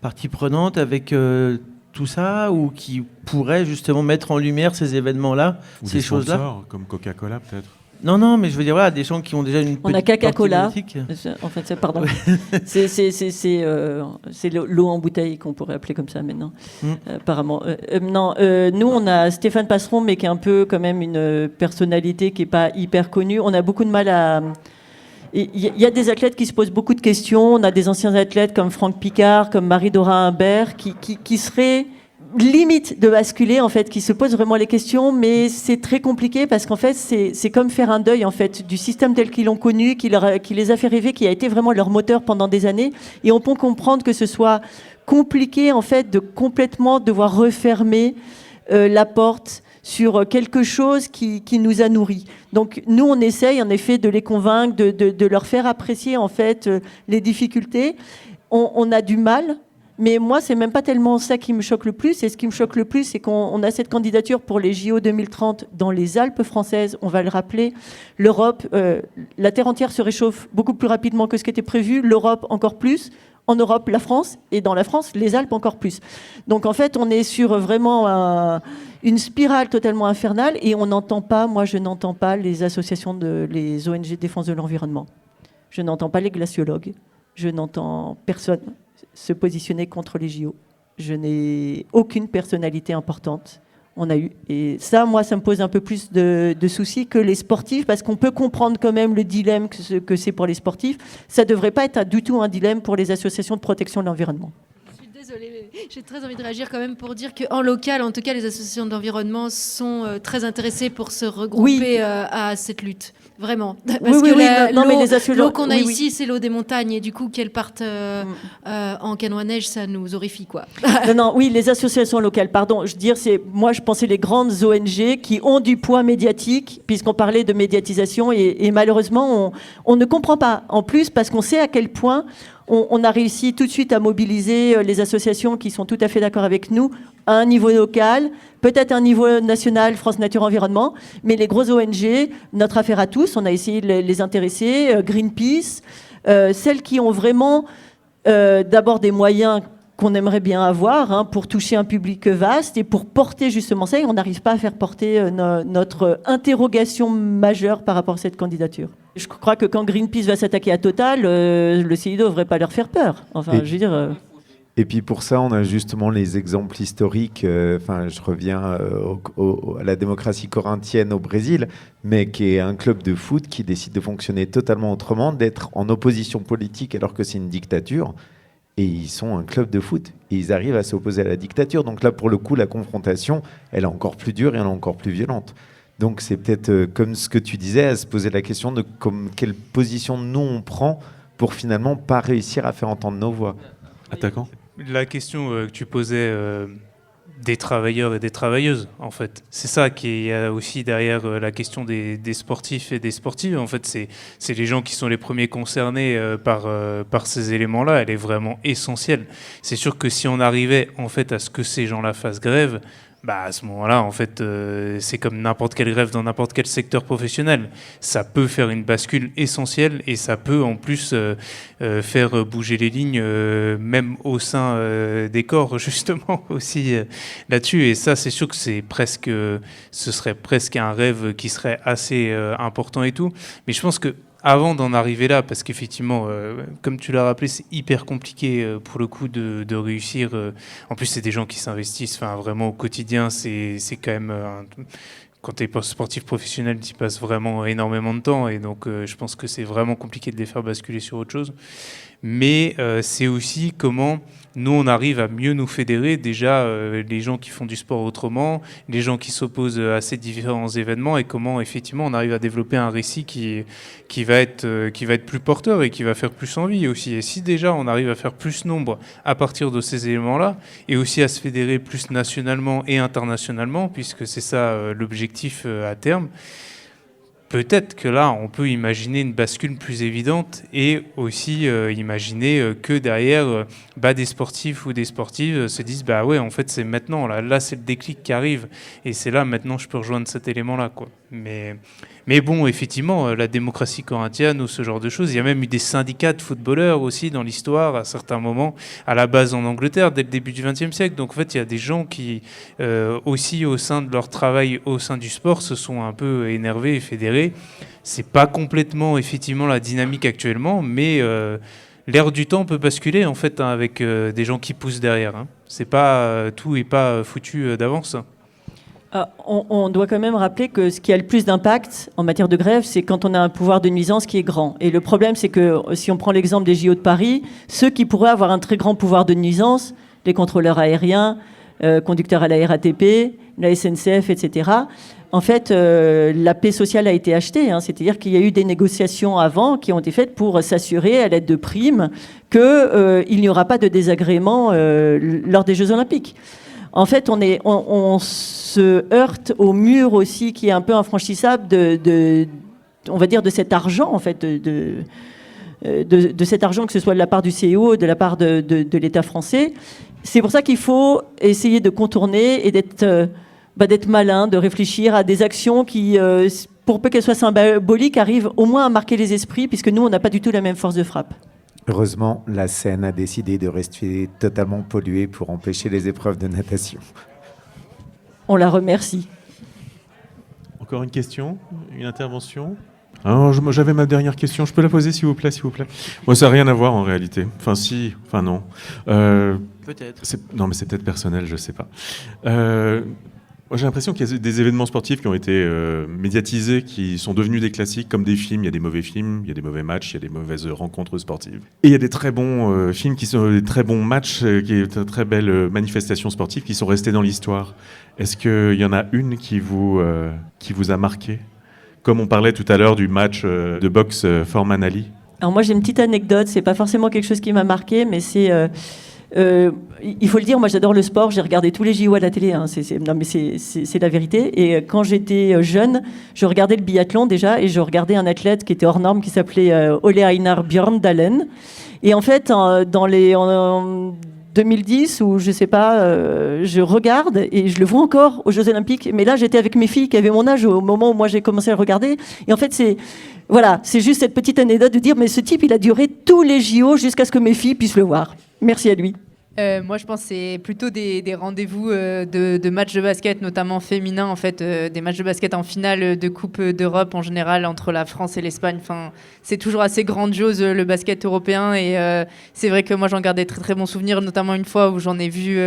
partie prenante avec tout ça, ou qui pourraient justement mettre en lumière ces événements-là, ou ces des choses-là, sponsors, comme Coca-Cola, peut-être? Non, mais je veux dire, voilà, des gens qui ont déjà une on a petite Coca-Cola. partie En fait, pardon. c'est l'eau en bouteille qu'on pourrait appeler comme ça maintenant, apparemment. Nous, on a Stéphane Passeron, mais qui est un peu quand même une personnalité qui n'est pas hyper connue. On a beaucoup de mal à... Il y a des athlètes qui se posent beaucoup de questions. On a des anciens athlètes comme Franck Picard, comme Marie-Dora Humbert, qui seraient... limite de basculer, en fait, qui se posent vraiment les questions, mais c'est très compliqué parce qu'en fait, c'est comme faire un deuil, en fait, du système tel qu'ils l'ont connu, qui les a fait rêver, qui a été vraiment leur moteur pendant des années. Et on peut comprendre que ce soit compliqué, en fait, de complètement devoir refermer la porte sur quelque chose qui nous a nourris. Donc, nous, on essaye, en effet, de les convaincre, de leur faire apprécier, en fait, les difficultés. On a du mal Mais moi, c'est même pas tellement ça qui me choque le plus. Et ce qui me choque le plus, c'est qu'on a cette candidature pour les JO 2030 dans les Alpes françaises. On va le rappeler, l'Europe, la Terre entière se réchauffe beaucoup plus rapidement que ce qui était prévu. L'Europe encore plus. En Europe, la France. Et dans la France, les Alpes encore plus. Donc en fait, on est sur vraiment une spirale totalement infernale. Et on n'entend pas, moi je n'entends pas les associations, les ONG de défense de l'environnement. Je n'entends pas les glaciologues. Je n'entends personne se positionner contre les JO. Je n'ai aucune personnalité importante. On a eu. Et ça, moi, ça me pose un peu plus de soucis que les sportifs, parce qu'on peut comprendre quand même le dilemme que c'est pour les sportifs. Ça ne devrait pas être du tout un dilemme pour les associations de protection de l'environnement. Désolée, mais j'ai très envie de réagir quand même pour dire qu'en local, en tout cas, les associations d'environnement sont très intéressées pour se regrouper à cette lutte. Vraiment. Parce que l'eau qu'on a ici, c'est l'eau des montagnes. Et du coup, qu'elle parte en canot à neige, ça nous horrifie, quoi. Oui, les associations locales, pardon. Moi, je pensais les grandes ONG qui ont du poids médiatique, puisqu'on parlait de médiatisation. Et malheureusement, on ne comprend pas. En plus, parce qu'on sait à quel point on a réussi tout de suite à mobiliser les associations qui sont tout à fait d'accord avec nous à un niveau local, peut-être à un niveau national, France Nature Environnement, mais les grosses ONG, notre affaire à tous, on a essayé de les intéresser, Greenpeace, celles qui ont vraiment d'abord des moyens qu'on aimerait bien avoir pour toucher un public vaste et pour porter justement ça, et on n'arrive pas à faire porter notre interrogation majeure par rapport à cette candidature. Je crois que quand Greenpeace va s'attaquer à Total, le CIDO ne devrait pas leur faire peur. Enfin, je veux dire... Et puis pour ça, on a justement les exemples historiques. Je reviens à la démocratie corinthienne au Brésil, mais qui est un club de foot qui décide de fonctionner totalement autrement, d'être en opposition politique alors que c'est une dictature. Et ils sont un club de foot. Et ils arrivent à s'opposer à la dictature. Donc là, pour le coup, la confrontation, elle est encore plus dure et elle est encore plus violente. Donc c'est peut-être, comme ce que tu disais, à se poser la question de quelle position nous on prend pour finalement pas réussir à faire entendre nos voix. Attaquant. La question que tu posais des travailleurs et des travailleuses, en fait. C'est ça qui est aussi derrière la question des sportifs et des sportives. En fait, c'est les gens qui sont les premiers concernés par ces éléments-là. Elle est vraiment essentielle. C'est sûr que si on arrivait en fait à ce que ces gens-là fassent grève, à ce moment-là, en fait, c'est comme n'importe quelle grève dans n'importe quel secteur professionnel. Ça peut faire une bascule essentielle et ça peut en plus faire bouger les lignes, même au sein des corps, justement, aussi là-dessus. Et ça, c'est sûr que ce serait presque un rêve qui serait assez important et tout. Mais je pense que avant d'en arriver là, parce qu'effectivement, comme tu l'as rappelé, c'est hyper compliqué pour le coup de réussir. En plus, c'est des gens qui s'investissent vraiment au quotidien. C'est quand même... quand tu es sportif professionnel, tu y passes vraiment énormément de temps. Et donc, je pense que c'est vraiment compliqué de les faire basculer sur autre chose. Mais c'est aussi comment nous, on arrive à mieux nous fédérer. Déjà, les gens qui font du sport autrement, les gens qui s'opposent à ces différents événements et comment, effectivement, on arrive à développer un récit qui va être plus porteur et qui va faire plus envie aussi. Et si déjà, on arrive à faire plus nombre à partir de ces éléments-là et aussi à se fédérer plus nationalement et internationalement, puisque c'est ça l'objectif à terme, peut-être que là, on peut imaginer une bascule plus évidente et aussi imaginer que derrière, des sportifs ou des sportives se disent « ouais, en fait, c'est maintenant, là c'est le déclic qui arrive et c'est là, maintenant, je peux rejoindre cet élément-là. » Mais bon, effectivement, la démocratie corinthienne ou ce genre de choses, il y a même eu des syndicats de footballeurs aussi dans l'histoire à certains moments, à la base en Angleterre, dès le début du XXe siècle. Donc en fait, il y a des gens qui, aussi au sein de leur travail, au sein du sport, se sont un peu énervés et fédérés. C'est pas complètement, effectivement, la dynamique actuellement, mais l'air du temps peut basculer, en fait, avec des gens qui poussent derrière. C'est pas, tout n'est pas foutu d'avance. On doit quand même rappeler que ce qui a le plus d'impact en matière de grève, c'est quand on a un pouvoir de nuisance qui est grand. Et le problème, c'est que si on prend l'exemple des JO de Paris, ceux qui pourraient avoir un très grand pouvoir de nuisance, les contrôleurs aériens, conducteurs à la RATP, la SNCF, etc., en fait, la paix sociale a été achetée. C'est-à-dire qu'il y a eu des négociations avant qui ont été faites pour s'assurer, à l'aide de primes, qu'il n'y aura pas de désagrément lors des Jeux Olympiques. En fait, on se heurte au mur aussi qui est un peu infranchissable on va dire, de cet argent, en fait, de cet argent, que ce soit de la part du CIO, de la part de l'État français. C'est pour ça qu'il faut essayer de contourner et d'être malin, de réfléchir à des actions qui, pour peu qu'elles soient symboliques, arrivent au moins à marquer les esprits, puisque nous, on n'a pas du tout la même force de frappe. Heureusement, la Seine a décidé de rester totalement polluée pour empêcher les épreuves de natation. On la remercie. Encore une question, une intervention. Alors, j'avais ma dernière question, je peux la poser s'il vous plaît. Moi, ça n'a rien à voir en réalité. Enfin si, enfin non. Peut-être. Non mais c'est peut-être personnel, je ne sais pas. Moi, j'ai l'impression qu'il y a des événements sportifs qui ont été médiatisés, qui sont devenus des classiques, comme des films. Il y a des mauvais films, il y a des mauvais matchs, il y a des mauvaises rencontres sportives. Et il y a des très bons films qui sont des très bons matchs, qui sont de très belles manifestations sportives qui sont restées dans l'histoire. Est-ce qu'il y en a une qui vous a marqué ? Comme on parlait tout à l'heure du match de boxe Foreman-Ali. Alors moi, j'ai une petite anecdote. C'est pas forcément quelque chose qui m'a marqué, mais c'est... il faut le dire, moi j'adore le sport, j'ai regardé tous les JO à la télé, hein, c'est la vérité. Et quand j'étais jeune, je regardais le biathlon déjà, et je regardais un athlète qui était hors norme, qui s'appelait Ole Einar Bjørndalen. Et en fait, en 2010, ou je sais pas, je regarde, et je le vois encore aux Jeux Olympiques. Mais là, j'étais avec mes filles qui avaient mon âge au moment où moi j'ai commencé à le regarder. Et en fait, c'est juste cette petite anecdote de dire, mais ce type, il a duré tous les JO jusqu'à ce que mes filles puissent le voir. Merci à lui. Moi, je pense que c'est plutôt des rendez-vous de matchs de basket, notamment féminins, en fait, des matchs de basket en finale de Coupe d'Europe en général entre la France et l'Espagne. Enfin, c'est toujours assez grandiose le basket européen, et c'est vrai que moi j'en gardais très très bons souvenirs, notamment une fois où j'en ai vu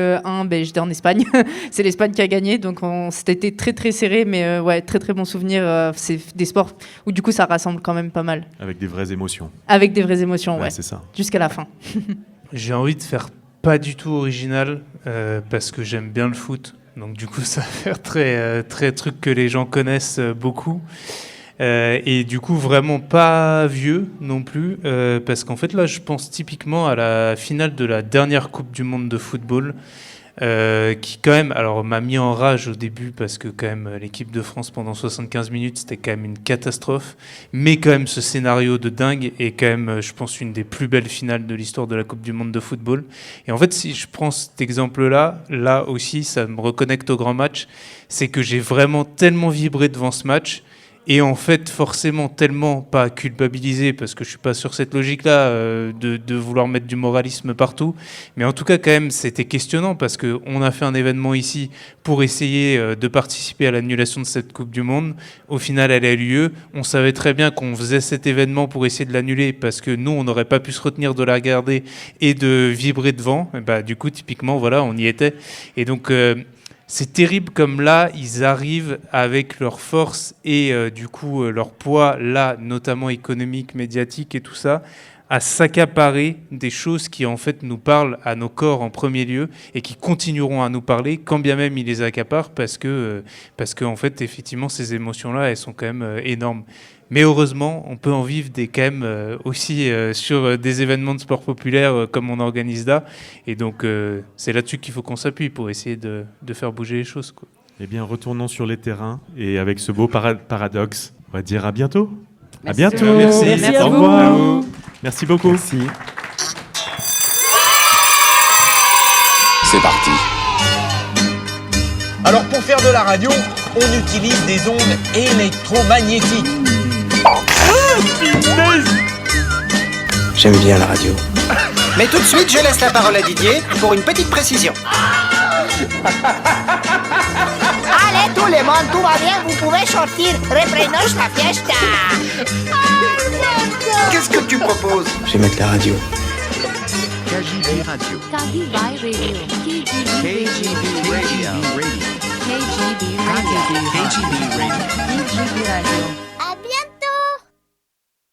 j'étais en Espagne. C'est l'Espagne qui a gagné, donc c'était très très serré, mais ouais, très très bons souvenirs. C'est des sports où du coup ça rassemble quand même pas mal. Avec des vraies émotions. Avec des vraies émotions, ouais. C'est ça. Jusqu'à la fin. J'ai envie de faire pas du tout original parce que j'aime bien le foot. Donc du coup, ça va faire très truc que les gens connaissent beaucoup. Et du coup, vraiment pas vieux non plus. Parce qu'en fait, là, je pense typiquement à la finale de la dernière Coupe du Monde de football. Qui quand même m'a mis en rage au début parce que quand même l'équipe de France pendant 75 minutes c'était quand même une catastrophe, mais quand même ce scénario de dingue est quand même je pense une des plus belles finales de l'histoire de la Coupe du Monde de football. Et en fait si je prends cet exemple là aussi ça me reconnecte au grand match, c'est que j'ai vraiment tellement vibré devant ce match. Et en fait, forcément, tellement pas culpabilisé, parce que je suis pas sur cette logique-là de vouloir mettre du moralisme partout. Mais en tout cas, quand même, c'était questionnant, parce qu'on a fait un événement ici pour essayer de participer à l'annulation de cette Coupe du Monde. Au final, elle a eu lieu. On savait très bien qu'on faisait cet événement pour essayer de l'annuler, parce que nous, on n'aurait pas pu se retenir de la regarder et de vibrer devant. Et bah, du coup, typiquement, voilà, on y était. Et donc... c'est terrible comme là, ils arrivent avec leur force et du coup leur poids, là, notamment économique, médiatique et tout ça, à s'accaparer des choses qui en fait nous parlent à nos corps en premier lieu et qui continueront à nous parler quand bien même ils les accaparent parce que en fait, effectivement, ces émotions-là, elles sont quand même énormes. Mais heureusement, on peut en vivre quand même aussi sur des événements de sport populaire comme on organise là. Et donc, c'est là-dessus qu'il faut qu'on s'appuie pour essayer de faire bouger les choses, quoi. Eh bien, retournons sur les terrains et avec ce beau paradoxe, on va dire à bientôt. Merci. À bientôt. Merci à Au vous. revoir. Merci beaucoup. Merci. C'est parti. Alors pour faire de la radio, on utilise des ondes électromagnétiques. J'aime bien la radio. Mais tout de suite, je laisse la parole à Didier pour une petite précision. Allez tout le monde, tout va bien, vous pouvez sortir. Reprenons la fiesta. Qu'est-ce que tu proposes? Je vais mettre la radio. KGB Radio. KGB Radio. KGB Radio. KGB Radio. KGB Radio. KGB Radio.